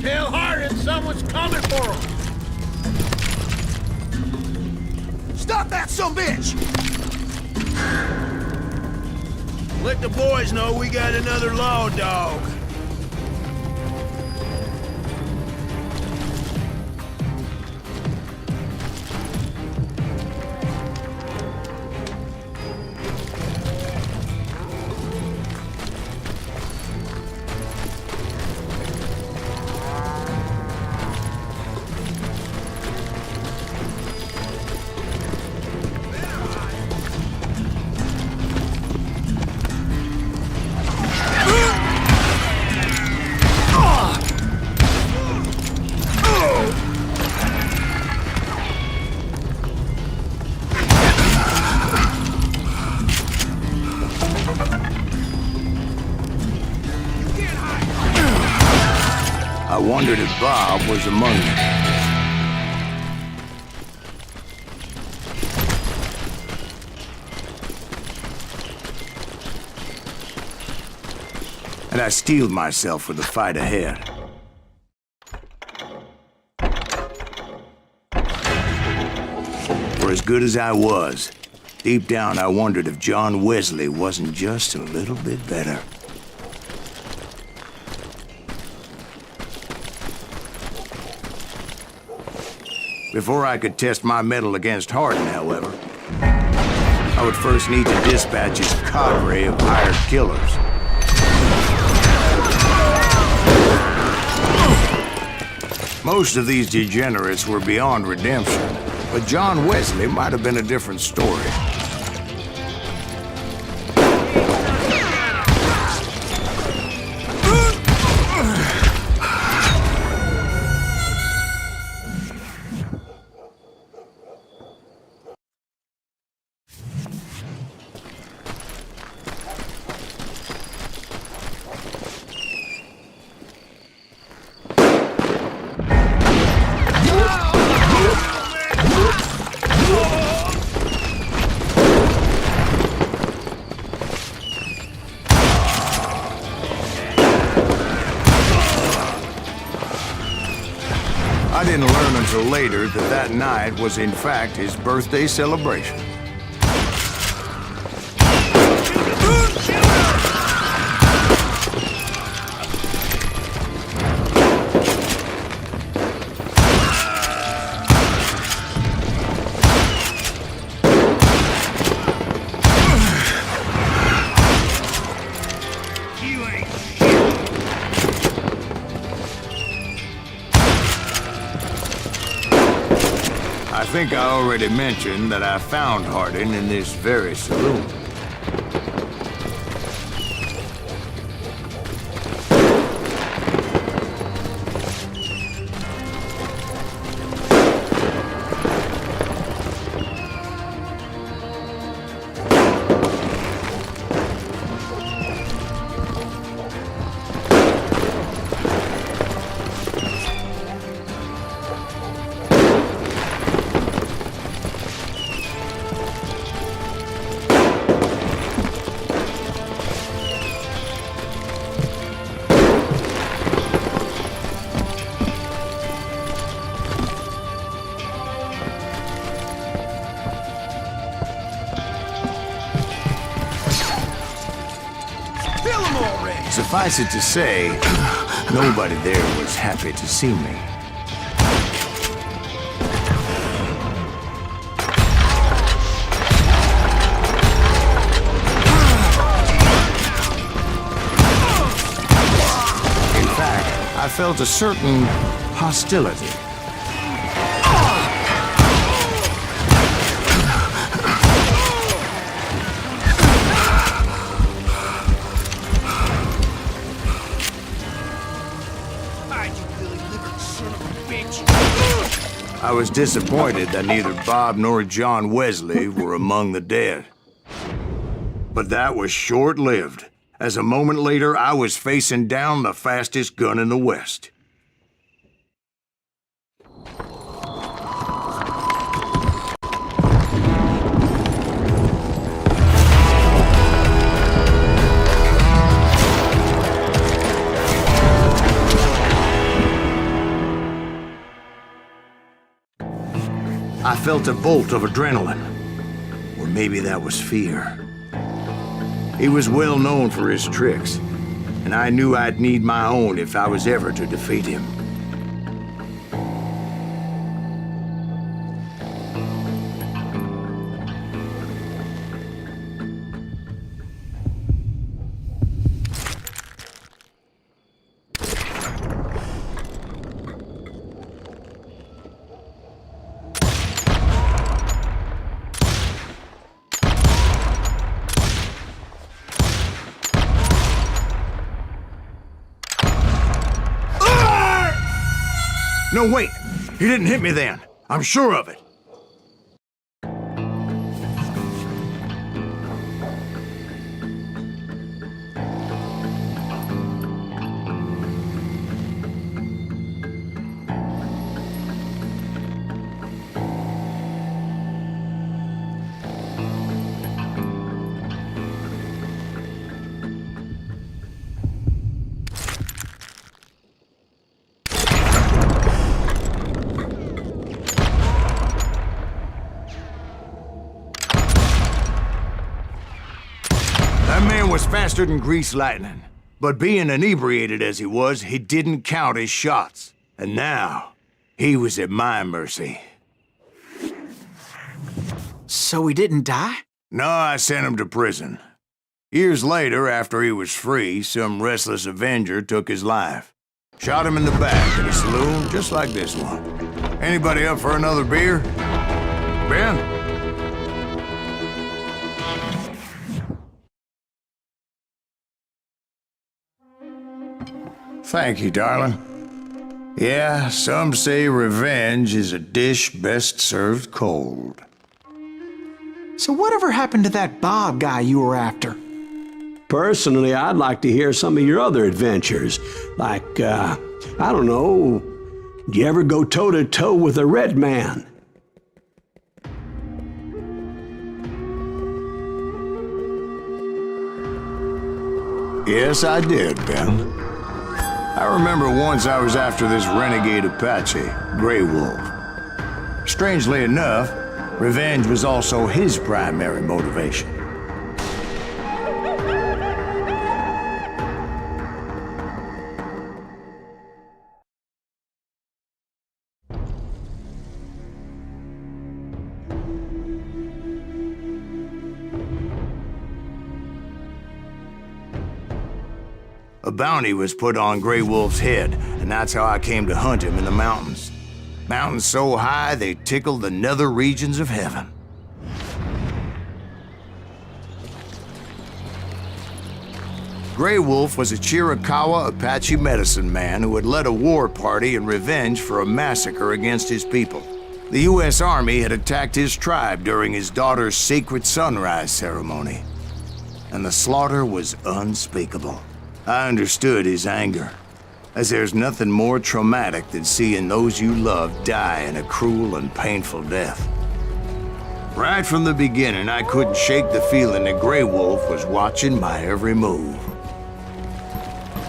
Tell Hardin someone's coming for him. Stop that sumbitch! Let the boys know we got another law dog. wondered if Bob was among them. And I steeled myself for the fight ahead. For as good as I was, deep down I wondered if John Wesley wasn't just a little bit better. Before I could test my mettle against Hardin, however, I would first need to dispatch his cadre of hired killers. Most of these degenerates were beyond redemption, but John Wesley might have been a different story. I didn't learn until later that that night was in fact his birthday celebration. I think I already mentioned that I found Hardin in this very saloon. Suffice it to say, nobody there was happy to see me. In fact, I felt a certain hostility. I was disappointed that neither Bob nor John Wesley were among the dead. But that was short-lived, as a moment later I was facing down the fastest gun in the West. I felt a bolt of adrenaline, or maybe that was fear. He was well known for his tricks, and I knew I'd need my own if I was ever to defeat him. No, wait! He didn't hit me then. I'm sure of it. was faster than greased lightning. But being inebriated as he was, he didn't count his shots. And now, he was at my mercy. So he didn't die? No, I sent him to prison. Years later, after he was free, some restless Avenger took his life. Shot him in the back in a saloon just like this one. Anybody up for another beer? Ben? Thank you, darling. Yeah, some say revenge is a dish best served cold. So whatever happened to that Bob guy you were after? Personally, I'd like to hear some of your other adventures. Like, I don't know, did you ever go toe-to-toe with a red man? Yes, I did, Ben. I remember once I was after this renegade Apache, Grey Wolf. Strangely enough, revenge was also his primary motivation. A bounty was put on Grey Wolf's head, and that's how I came to hunt him in the mountains. Mountains so high they tickled the nether regions of heaven. Grey Wolf was a Chiricahua Apache medicine man who had led a war party in revenge for a massacre against his people. The U.S. Army had attacked his tribe during his daughter's sacred sunrise ceremony, and the slaughter was unspeakable. I understood his anger, as there's nothing more traumatic than seeing those you love die in a cruel and painful death. Right from the beginning, I couldn't shake the feeling that Grey Wolf was watching my every move.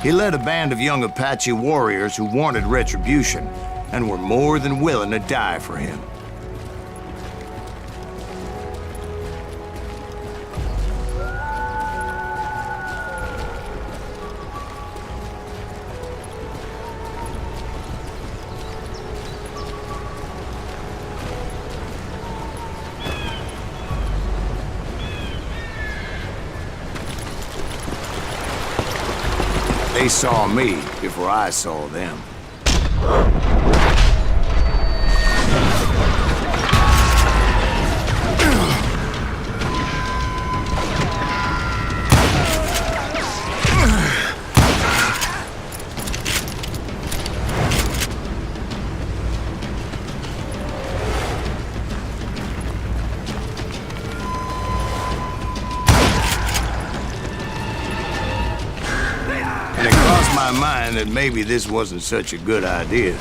He led a band of young Apache warriors who wanted retribution and were more than willing to die for him. They saw me before I saw them. My mind that maybe this wasn't such a good idea.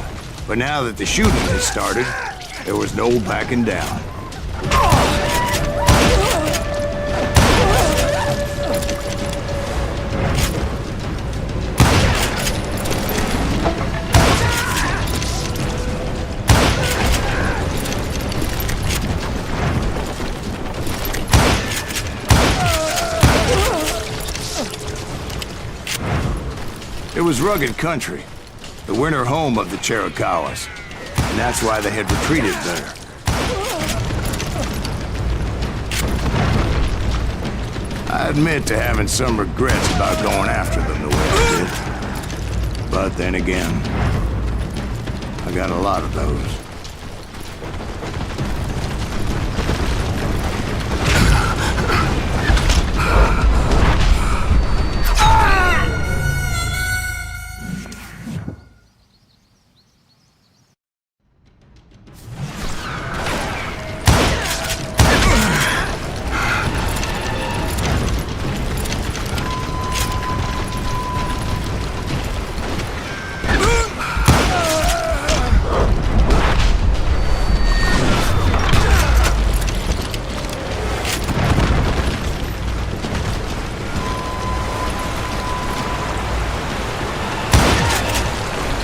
But now that the shooting had started, there was no backing down. It was rugged country, the winter home of the Chiricahuas, and that's why they had retreated there. I admit to having some regrets about going after them the way I did. But then again, I got a lot of those.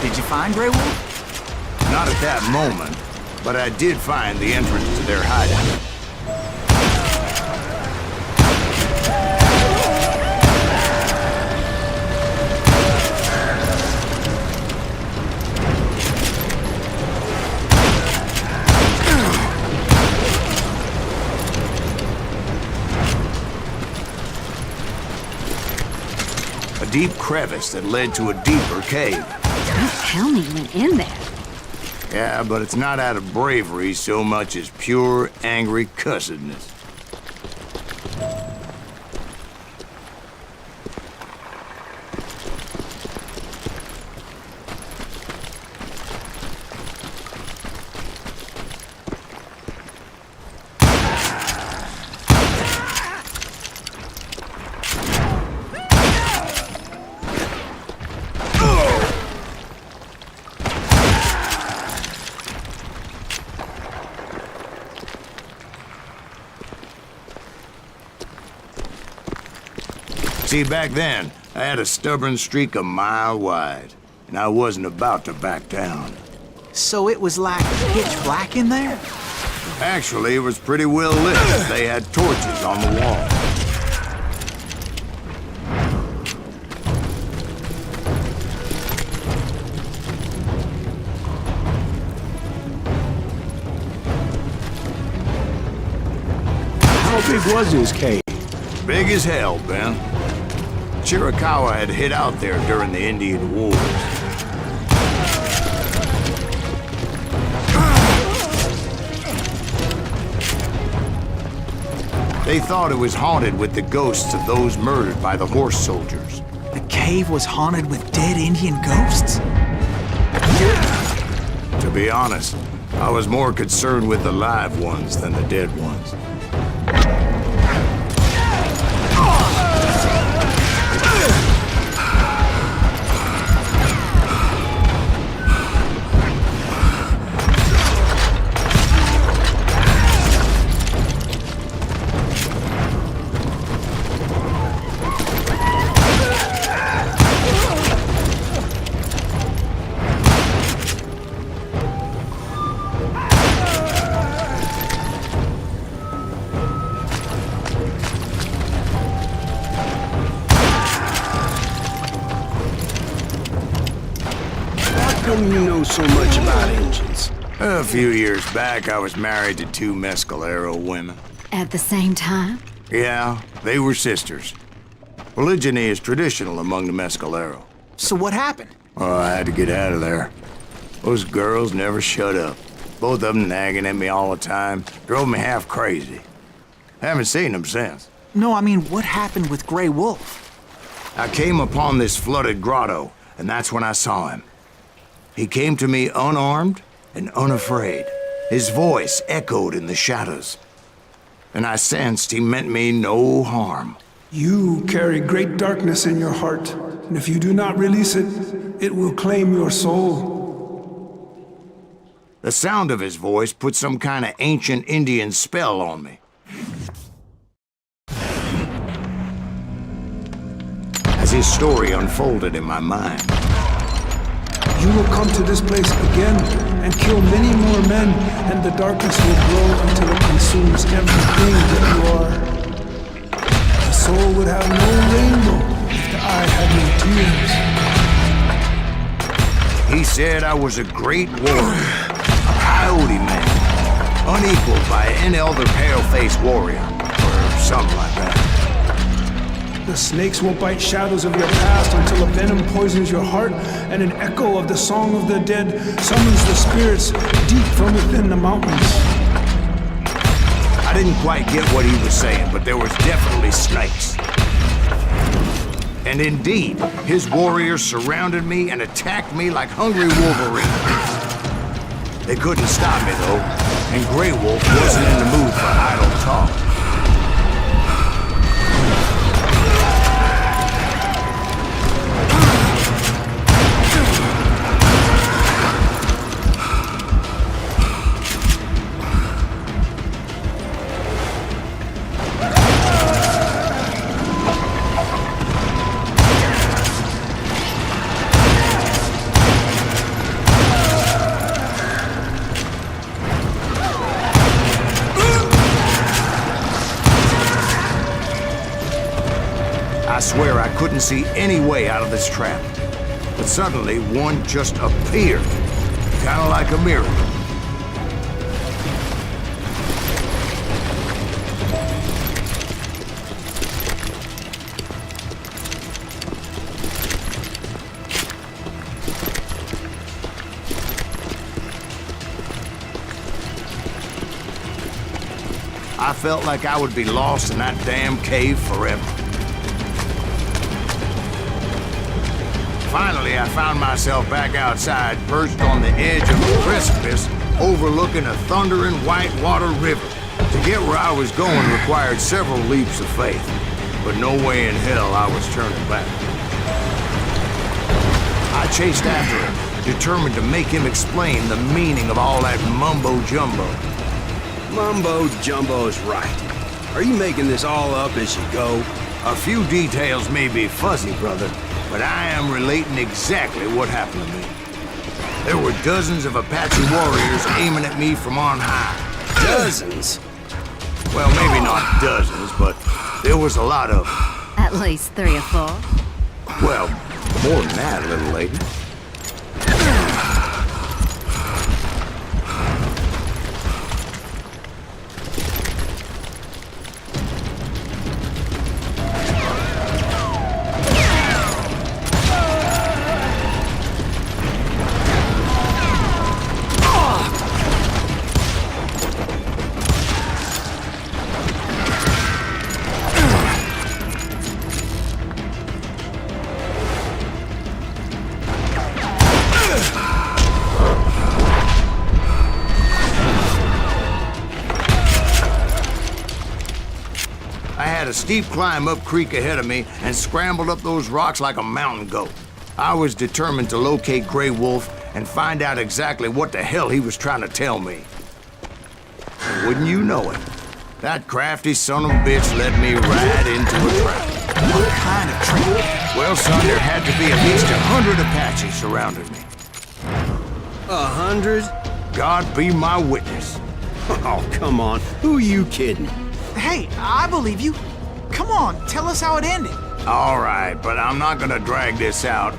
Did you find Grey Wolf? Not at that moment, but I did find the entrance to their hideout. A deep crevice that led to a deeper cave. Don't tell me you went in there. Yeah, but it's not out of bravery so much as pure, angry cussedness. See, back then, I had a stubborn streak a mile wide, and I wasn't about to back down. So it was like pitch black in there? Actually, it was pretty well lit. They had torches on the wall. How big was his cave? Big as hell, Ben. Chiricahua had hid out there during the Indian Wars. They thought it was haunted with the ghosts of those murdered by the horse soldiers. The cave was haunted with dead Indian ghosts? To be honest, I was more concerned with the live ones than the dead ones. How come you know so much about engines? A few years back, I was married to 2 Mescalero women. At the same time? Yeah, they were sisters. Polygyny is traditional among the Mescalero. So what happened? Oh, I had to get out of there. Those girls never shut up. Both of them nagging at me all the time. Drove me half crazy. Haven't seen them since. No, I mean, what happened with Grey Wolf? I came upon this flooded grotto, and that's when I saw him. He came to me unarmed and unafraid. His voice echoed in the shadows. And I sensed he meant me no harm. You carry great darkness in your heart, and if you do not release it, it will claim your soul. The sound of his voice put some kind of ancient Indian spell on me. As his story unfolded in my mind, You will come to this place again and kill many more men, and the darkness will grow until it consumes everything that you are. The soul would have no rainbow if the eye had no tears. he said I was a great warrior, a coyote man, unequaled by any other pale-faced warrior, or something like that. The snakes will bite shadows of your past until a venom poisons your heart, and an echo of the song of the dead summons the spirits deep from within the mountains. I didn't quite get what he was saying, but there was definitely snakes. And indeed, his warriors surrounded me and attacked me like hungry wolverines. They couldn't stop me, though, and Grey Wolf wasn't in the mood for idle talk. I swear I couldn't see any way out of this trap. But suddenly, one just appeared. Kind of like a miracle. I felt like I would be lost in that damn cave forever. Finally, I found myself back outside, perched on the edge of a precipice, overlooking a thundering whitewater river. To get where I was going required several leaps of faith, but no way in hell I was turning back. I chased after him, determined to make him explain the meaning of all that mumbo-jumbo. Mumbo-jumbo's right. Are you making this all up as you go? A few details may be fuzzy, brother, but I am relating exactly what happened to me. There were dozens of Apache warriors aiming at me from on high. Dozens? Well, maybe not dozens, but there was a lot of them. At least 3 or 4. Well, more than that, little lady. A steep climb up creek ahead of me and scrambled up those rocks like a mountain goat. I was determined to locate Grey Wolf and find out exactly what the hell he was trying to tell me. Wouldn't you know it, that crafty son of a bitch led me right into a trap. What kind of trap? Well, son, there had to be at least 100 Apaches surrounding me. 100? God be my witness. Oh, come on. Who are you kidding? Hey, I believe you. Come on, tell us how it ended. All right, but I'm not gonna drag this out.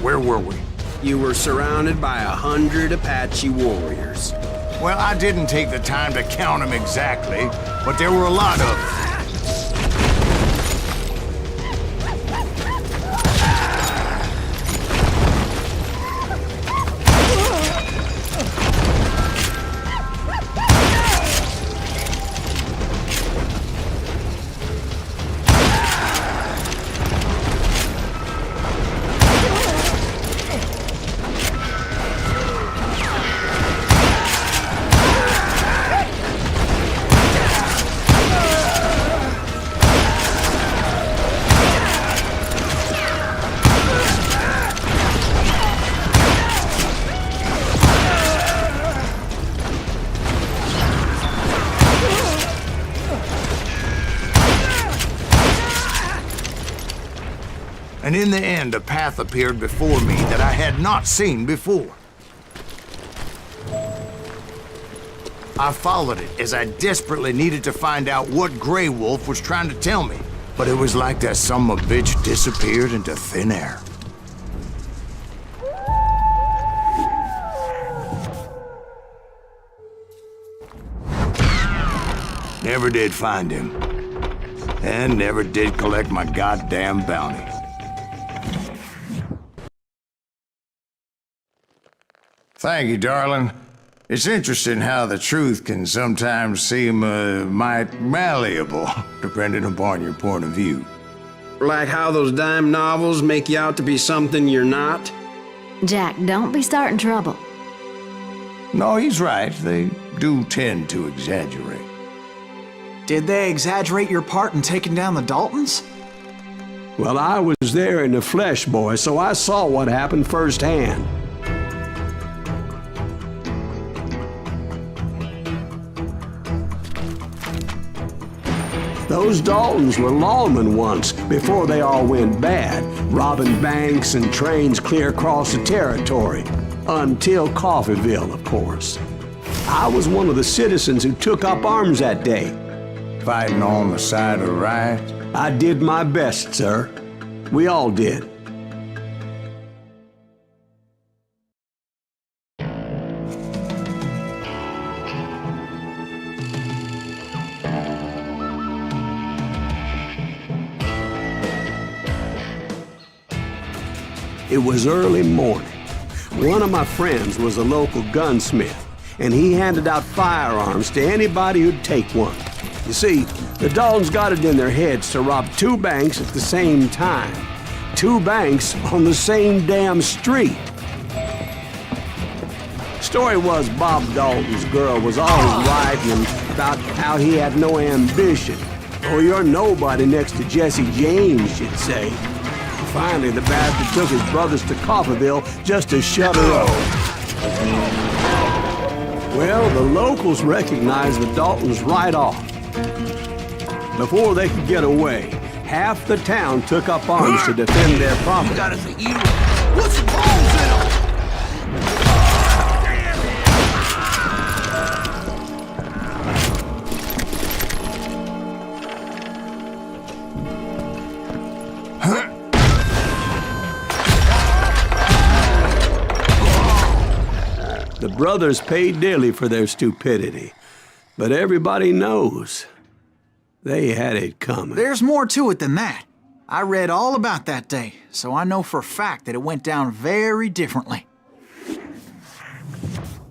Where were we? You were surrounded by 100 Apache warriors. Well, I didn't take the time to count them exactly, but there were a lot of them. And in the end, a path appeared before me that I had not seen before. I followed it as I desperately needed to find out what Grey Wolf was trying to tell me. But it was like that son of a bitch disappeared into thin air. Never did find him. And never did collect my goddamn bounty. Thank you, darling. It's interesting how the truth can sometimes seem might malleable, depending upon your point of view. Like how those dime novels make you out to be something you're not? Jack, don't be starting trouble. No, he's right. They do tend to exaggerate. Did they exaggerate your part in taking down the Daltons? Well, I was there in the flesh, boy, so I saw what happened firsthand. Those Daltons were lawmen once, before they all went bad, robbing banks and trains clear across the territory. Until Coffeeville, of course. I was one of the citizens who took up arms that day. Fighting on the side of right? I did my best, sir. We all did. It was early morning. One of my friends was a local gunsmith, and he handed out firearms to anybody who'd take one. You see, the Daltons got it in their heads to rob 2 banks at the same time. 2 banks on the same damn street. Story was Bob Dalton's girl was always writing about how he had no ambition. Oh, you're nobody next to Jesse James, she'd say. Finally, the bastard took his brothers to Coffeyville just to shut her up. Well, the locals recognized the Daltons right off. Before they could get away, half the town took up arms to defend their property. You got us a hero. Put some holes in him! The brothers paid dearly for their stupidity, but everybody knows they had it coming. There's more to it than that. I read all about that day, so I know for a fact that it went down very differently.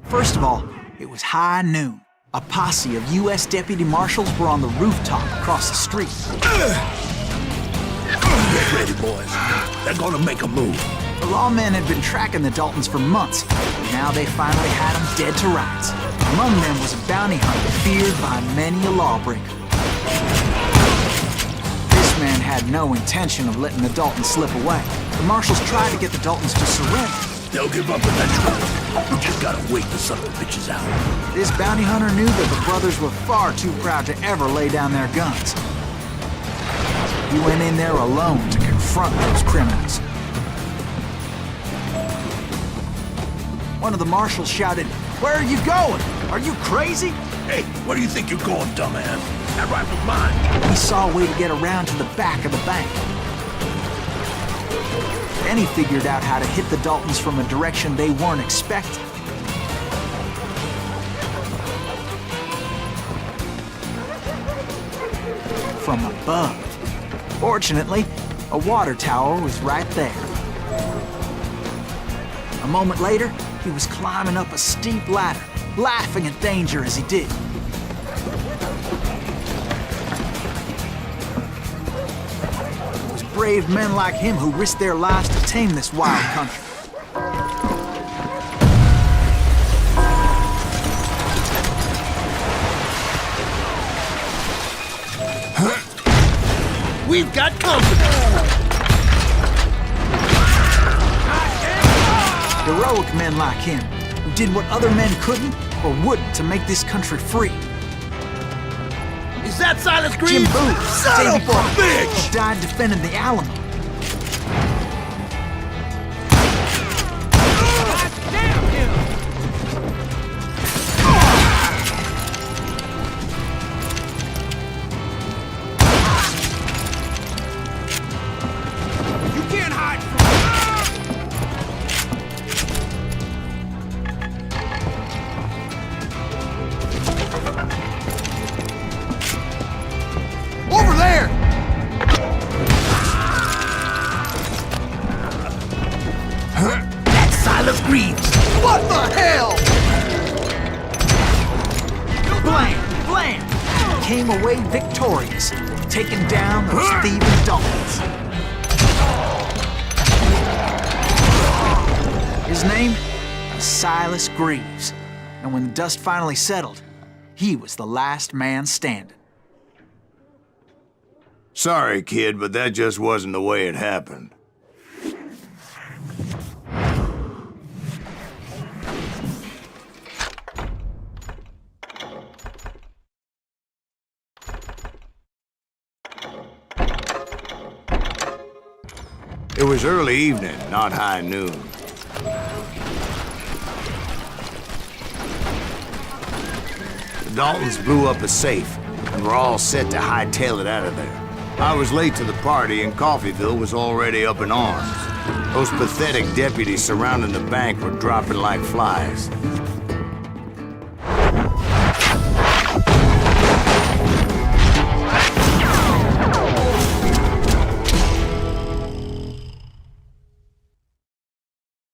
First of all, it was high noon. A posse of U.S. deputy marshals were on the rooftop across the street. Get ready, boys. They're gonna make a move. The lawmen had been tracking the Daltons for months, and now they finally had them dead to rights. Among them was a bounty hunter feared by many a lawbreaker. This man had no intention of letting the Daltons slip away. The marshals tried to get the Daltons to surrender. They'll give up eventually. We just gotta wait the son of the bitches out. This bounty hunter knew that the brothers were far too proud to ever lay down their guns. He went in there alone to confront those criminals. One of the marshals shouted, "Where are you going? Are you crazy?" Hey, where do you think you're going, dumbass? That rifle's mine. He saw a way to get around to the back of the bank. Then he figured out how to hit the Daltons from a direction they weren't expecting. From above. Fortunately, a water tower was right there. A moment later, he was climbing up a steep ladder, laughing at danger as he did. It was brave men like him who risked their lives to tame this wild country. We've got company! Heroic men like him, who did what other men couldn't or wouldn't to make this country free. Is that Silas Green? Jim Booth, Son of a bitch! died defending the Alamo. You can't hide from over there! That's Silas Green! What the hell? Blam! Blam! Came away victorious, taking down those thieving Daltons. His name was Silas Greaves, and when the dust finally settled, he was the last man standing. Sorry, kid, but that just wasn't the way it happened. It was early evening, not high noon. The Daltons blew up a safe, and were all set to hightail it out of there. I was late to the party, and Coffeyville was already up in arms. Those pathetic deputies surrounding the bank were dropping like flies.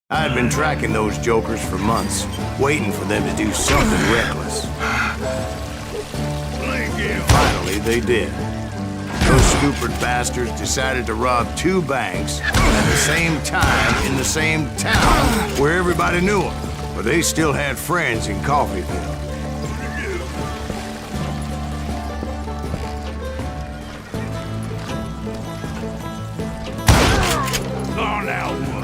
I had been tracking those jokers for months, waiting for them to do something reckless. Finally, finally they did. Those stupid bastards decided to rob 2 banks at the same time in the same town where everybody knew them. But they still had friends in Coffeeville. Oh, now what?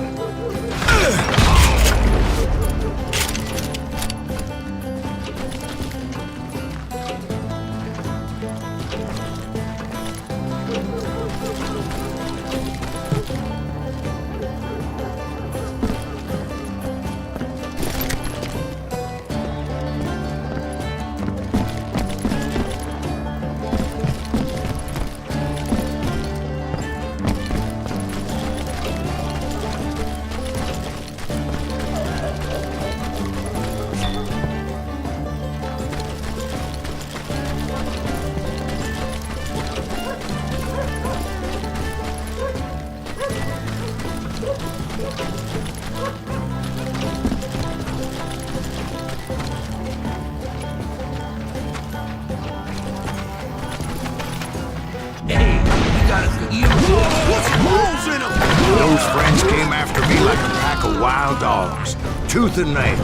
Those friends came after me like a pack of wild dogs, tooth and nail.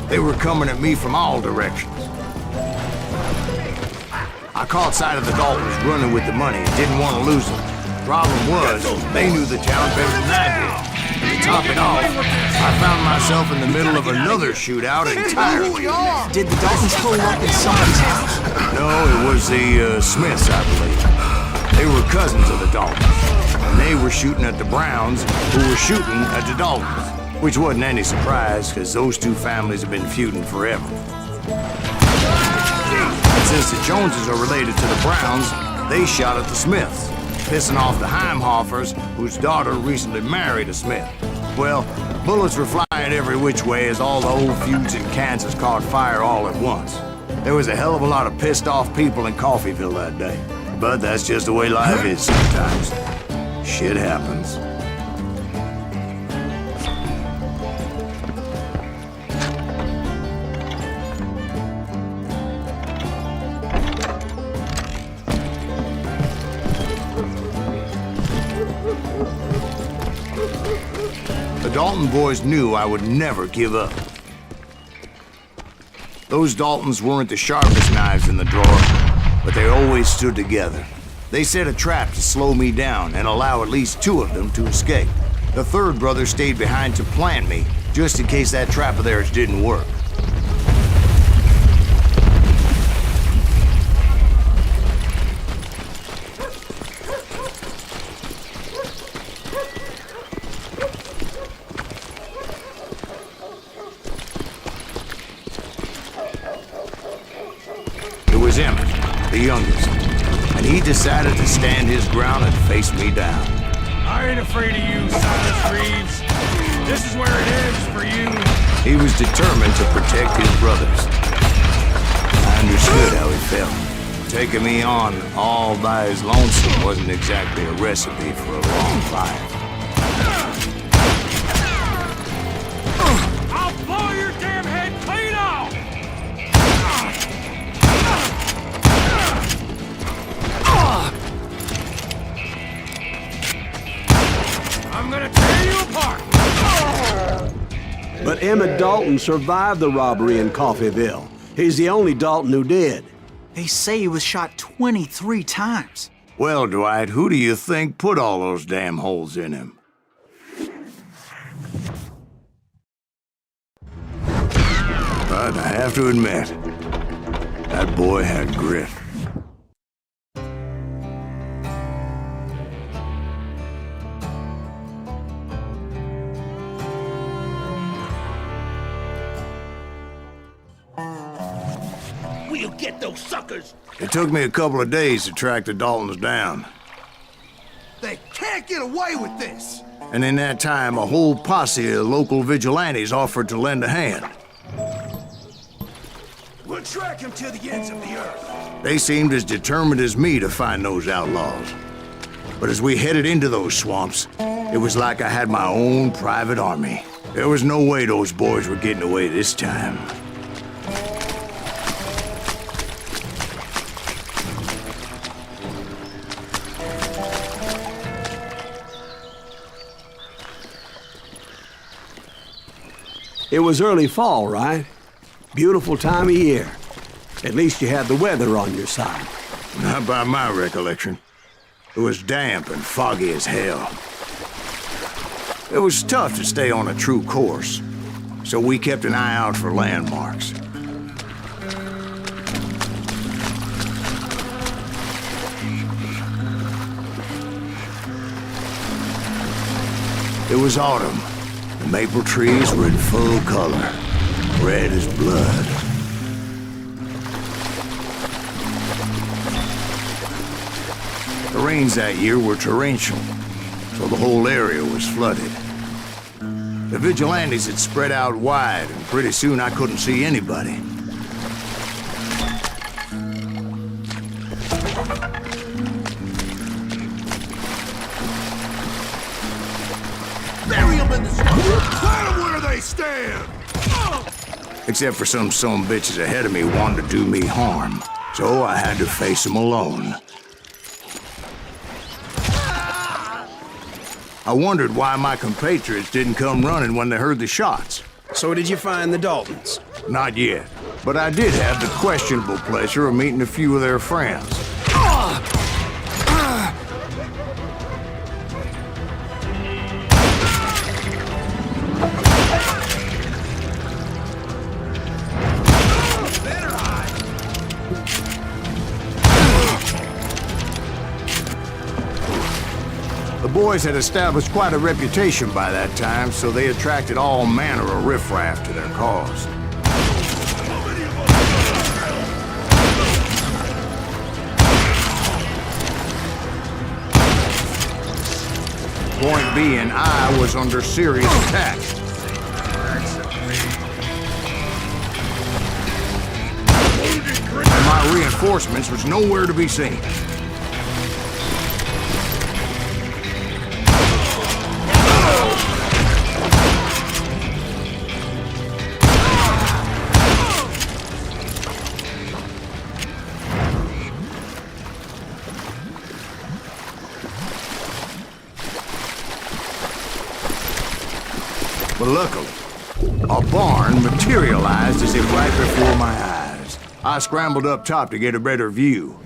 They were coming at me from all directions. I caught sight of the Daltons running with the money and didn't want to lose them. Problem was, they knew the town better than I did. And to top it off, I found myself in the middle of another shootout entirely. Did the Daltons pull up in somebody's house? No, it was the Smiths, I believe. They were cousins of the Daltons. And they were shooting at the Browns, who were shooting at the Daltons. Which wasn't any surprise, because those 2 families have been feuding forever. And since the Joneses are related to the Browns, they shot at the Smiths, pissing off the Heimhoffers, whose daughter recently married a Smith. Well, bullets were flying every which way as all the old feuds in Kansas caught fire all at once. There was a hell of a lot of pissed off people in Coffeeville that day. But that's just the way life is sometimes. Shit happens. The Dalton boys knew I would never give up. Those Daltons weren't the sharpest knives in the drawer, but they always stood together. They set a trap to slow me down and allow at least 2 of them to escape. The 3rd brother stayed behind to plant me, just in case that trap of theirs didn't work. It was Emmett, the youngest. And he decided to stand his ground and face me down. I ain't afraid of you, Silas Reeves. This is where it ends for you. He was determined to protect his brothers. I understood how he felt. Taking me on all by his lonesome wasn't exactly a recipe for a long life. I'll blow your damn head clean off! I'm gonna tear you apart! But Emmett Dalton survived the robbery in Coffeeville. He's the only Dalton who did. They say he was shot 23 times. Well, Dwight, who do you think put all those damn holes in him? But I have to admit, that boy had grit. We'll get those suckers! It took me a couple of days to track the Daltons down. They can't get away with this! And in that time, a whole posse of local vigilantes offered to lend a hand. We'll track him to the ends of the earth. They seemed as determined as me to find those outlaws. But as we headed into those swamps, it was like I had my own private army. There was no way those boys were getting away this time. It was early fall, right? Beautiful time of year. At least you had the weather on your side. Not by my recollection. It was damp and foggy as hell. It was tough to stay on a true course, so we kept an eye out for landmarks. It was autumn. The maple trees were in full color, red as blood. The rains that year were torrential, so the whole area was flooded. The vigilantes had spread out wide, and pretty soon I couldn't see anybody. Bury them in the snow. Plant them where they stand. Except for some bitches ahead of me wanted to do me harm, so I had to face them alone. I wondered why my compatriots didn't come running when they heard the shots. So did you find the Daltons? Not yet, but I did have the questionable pleasure of meeting a few of their friends. The boys had established quite a reputation by that time, so they attracted all manner of riffraff to their cause. Point being, I was under serious attack. And my reinforcements was nowhere to be seen. But luckily, a barn materialized as if right before my eyes. I scrambled up top to get a better view.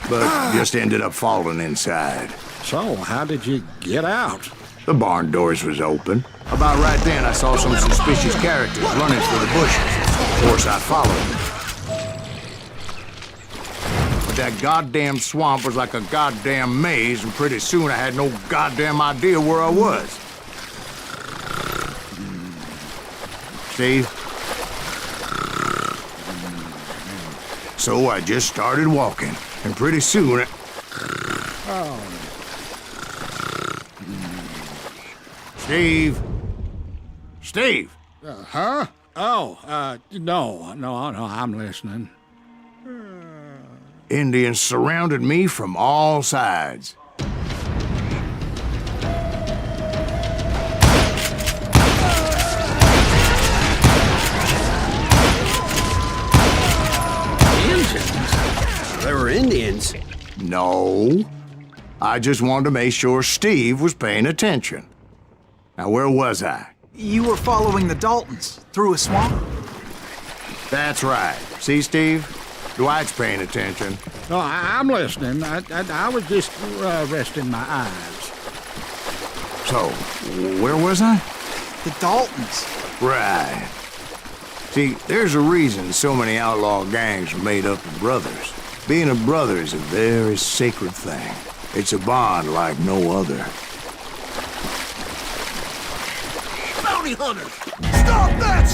But just ended up falling inside. So, how did you get out? The barn doors was open. About right then, I saw some suspicious characters running for the bushes. Of course, I followed them. But that goddamn swamp was like a goddamn maze, and pretty soon I had no goddamn idea where I was. Steve? So I just started walking. And pretty soon, Steve? Steve? Huh? Oh, no, I'm listening. Indians surrounded me from all sides. They were Indians. No. I just wanted to make sure Steve was paying attention. Now, where was I? You were following the Daltons through a swamp? That's right. See, Steve? Dwight's paying attention. No, I'm listening. I was just resting my eyes. So, where was I? The Daltons. Right. See, there's a reason so many outlaw gangs are made up of brothers. Being a brother is a very sacred thing. It's a bond like no other. Bounty hunters! Stop that,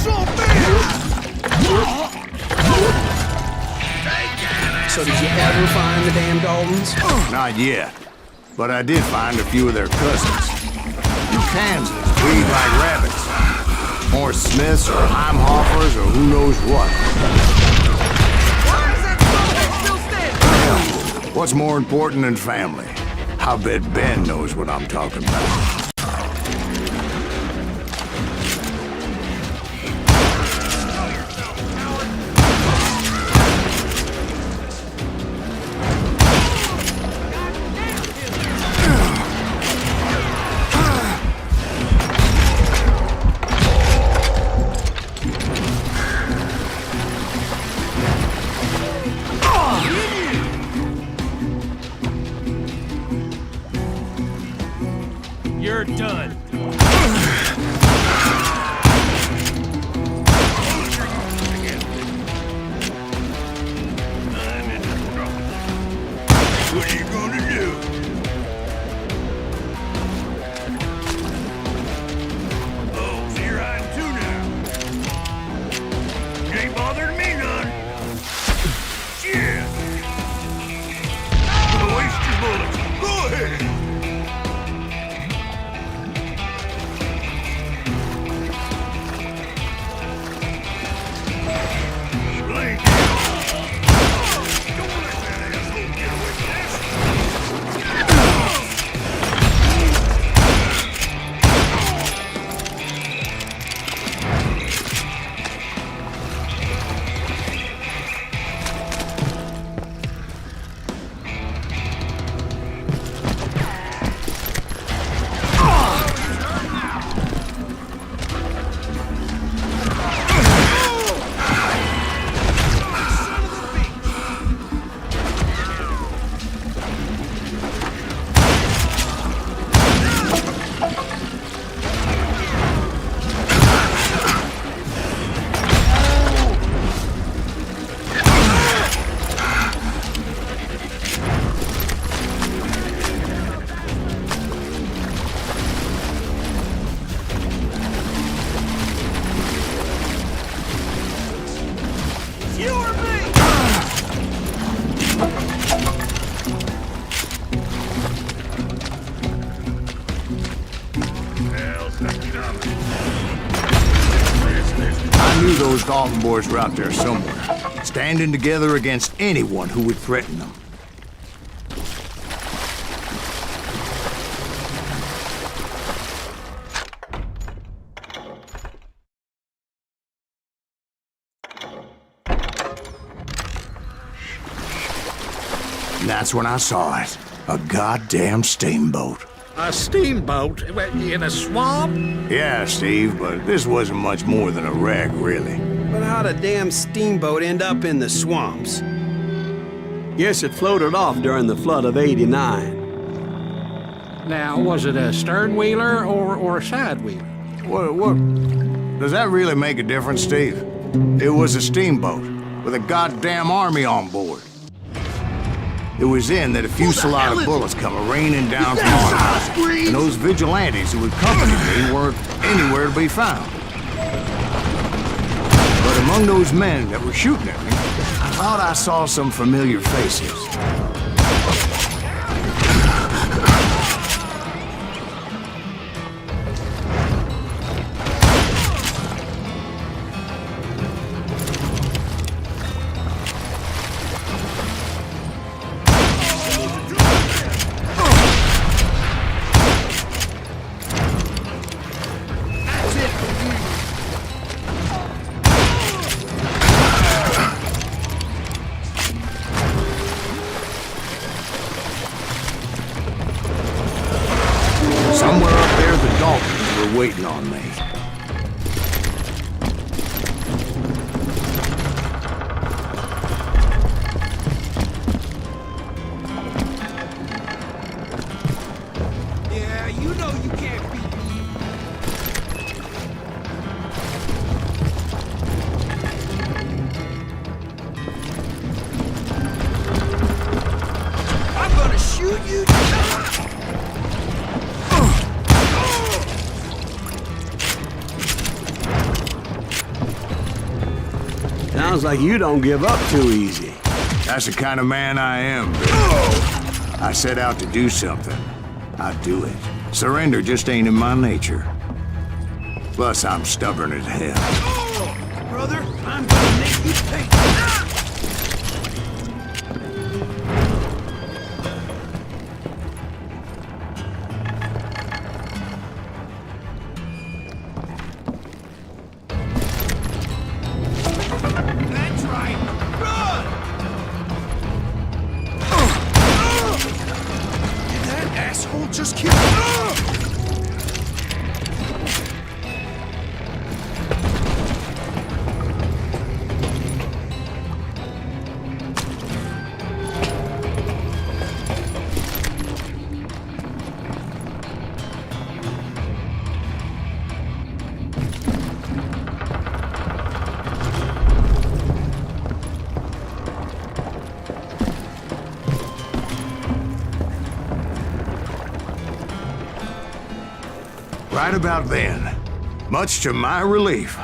So did you ever find the damn Daltons? Not yet. But I did find a few of their cousins. You Kansans breed like rabbits. More Smiths or Heimhoffers or who knows what. Why is that still standing? What's more important than family? I bet Ben knows what I'm talking about. You're done. What are you gonna do? Oh, so you're hiding too now. You ain't bothering me none. Shit. Waste your bullets. Go ahead. Blink. Don't let that asshole get away with this. I knew those Dalton boys were out there somewhere, standing together against anyone who would threaten them. And that's when I saw it. A goddamn steamboat. A steamboat in a swamp? Yeah, Steve, but this wasn't much more than a wreck, really. But how'd a damn steamboat end up in the swamps? Guess it floated off during the flood of '89. Now, was it a stern-wheeler or a side-wheeler? What? Does that really make a difference, Steve? It was a steamboat with a goddamn army on board. It was then that a fusillade of bullets come raining down from on high, and those vigilantes who accompanied me weren't anywhere to be found. But among those men that were shooting at me, I thought I saw some familiar faces. Somewhere up there, the Daltons were waiting on me. Yeah, you know you can't beat me. I'm gonna shoot you. Sounds like you don't give up too easy. That's the kind of man I am, Bill. I set out to do something. I do it. Surrender just ain't in my nature. Plus, I'm stubborn as hell. Brother, I'm gonna make you pay. just kill. Right about then, much to my relief,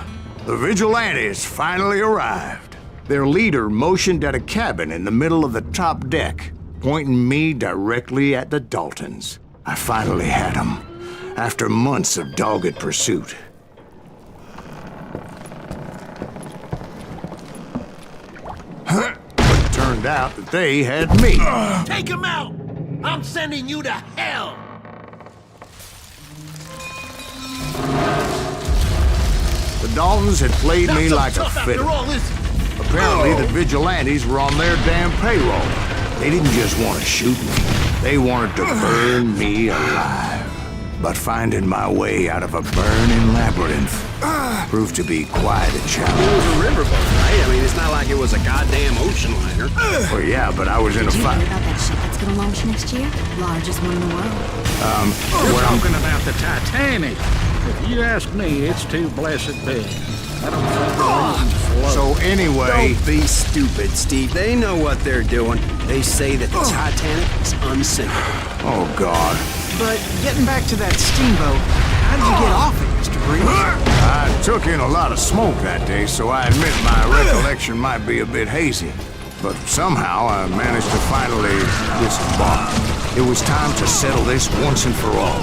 the vigilantes finally arrived. Their leader motioned at a cabin in the middle of the top deck, pointing me directly at the Daltons. I finally had them, after months of dogged pursuit. But it turned out that they had me. Take him out! I'm sending you to hell! The Daltons had played me like a fiddle. Apparently, the vigilantes were on their damn payroll. They didn't just want to shoot me. They wanted to burn me alive. But finding my way out of a burning labyrinth proved to be quite a challenge. It was a riverboat, right? I mean, it's not like it was a goddamn ocean liner. Well, yeah, but I was in a Did you fight. hear about that ship that's gonna launch next year? Largest one in the world. We're talking about the Titanic. If you ask me, it's too blessed big. I don't think the reason's float. So anyway, Don't be stupid, Steve. They know what they're doing. They say that the Titanic is unsinkable. oh God. But getting back to that steamboat, how did you get off it, Mr. Breeze? I took in a lot of smoke that day, so I admit my recollection might be a bit hazy. But somehow I managed to finally disembark. It was time to settle this once and for all.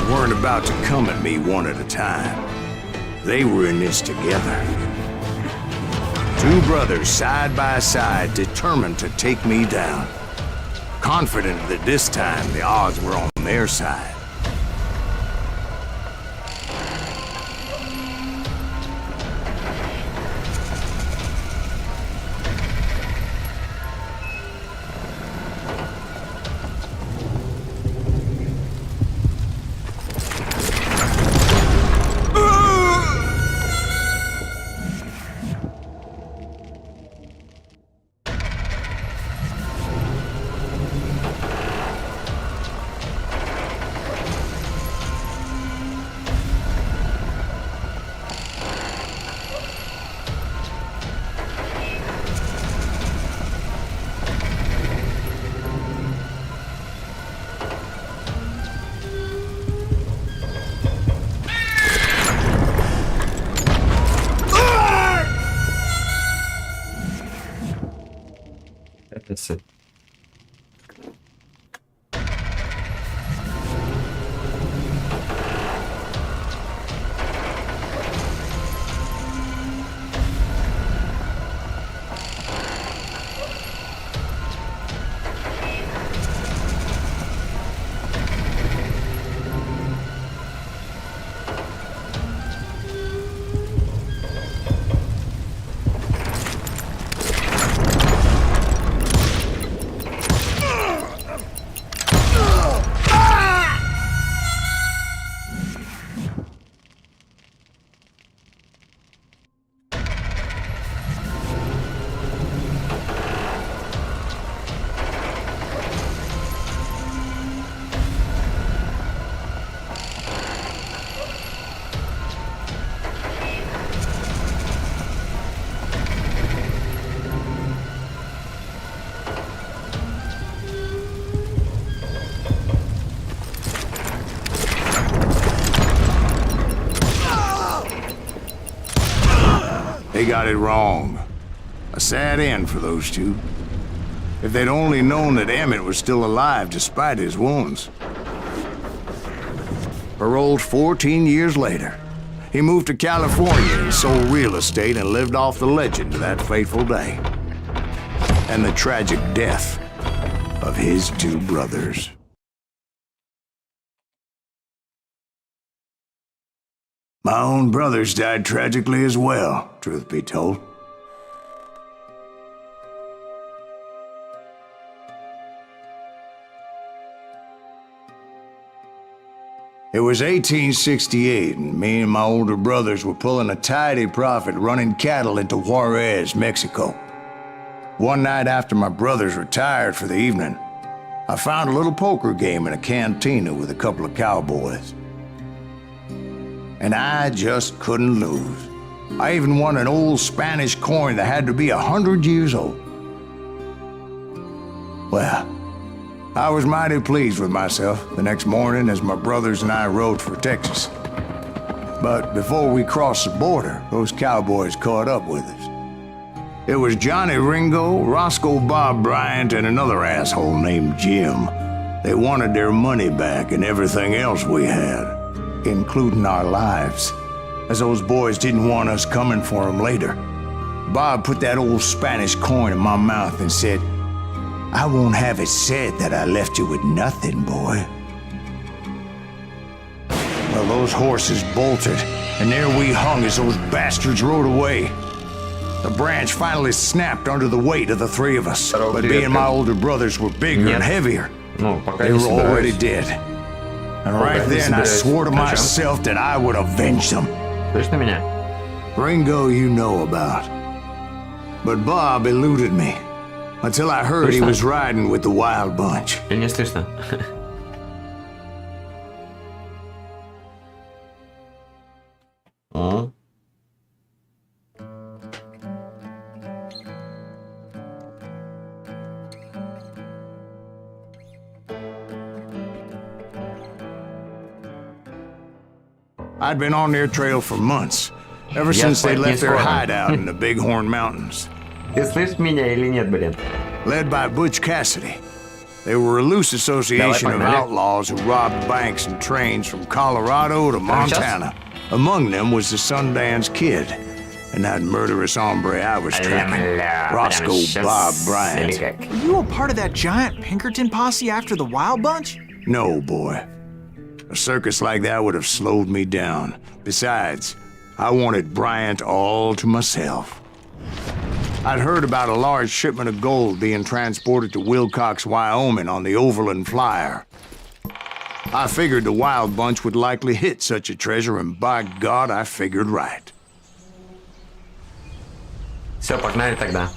Weren't about to come at me one at a time. They were in this together. Two brothers side by side, determined to take me down. Confident that this time the odds were on their side. That's it. They got it wrong. A sad end for those two. If they'd only known that Emmett was still alive despite his wounds. Paroled 14 years later, he moved to California and sold real estate and lived off the legend of that fateful day. And the tragic death of his two brothers. My own brothers died tragically as well, truth be told. It was 1868, and me and my older brothers were pulling a tidy profit running cattle into Juarez, Mexico. One night after my brothers retired for the evening, I found a little poker game in a cantina with a couple of cowboys. And I just couldn't lose. I even won an old Spanish coin that had to be 100 years old. Well, I was mighty pleased with myself the next morning as my brothers and I rode for Texas. But before we crossed the border, those cowboys caught up with us. It was Johnny Ringo, Roscoe Bob Bryant, and another asshole named Jim. They wanted their money back and everything else we had, including our lives, as those boys didn't want us coming for them later. Bob put that old Spanish coin in my mouth and said, "I won't have it said that I left you with nothing, boy." Well, those horses bolted, and there we hung as those bastards rode away. The branch finally snapped under the weight of the three of us, but being my older brothers were bigger and heavier, they were already dead. And right then I swore to myself that I would avenge them. Ringo you know about. But Bob eluded me. Until I heard he was riding with the Wild Bunch. Или не слышно? О. I'd been on their trail for months, ever since they left their hideout in the Bighorn Mountains. Ты слышишь меня или нет, блин? Led by Butch Cassidy. They were a loose association of outlaws who robbed banks and trains from Colorado to Montana. Among them was the Sundance Kid, and that murderous hombre I was tracking, Roscoe Bob Bryant. Were you a part of that giant Pinkerton posse after the Wild Bunch? No, boy. A circus like that would have slowed me down. Besides, I wanted Bryant all to myself. I'd heard about a large shipment of gold being transported to Wilcox, Wyoming on the Overland Flyer. I figured the Wild Bunch would likely hit such a treasure, and by God, I figured right. Все, погнали тогда.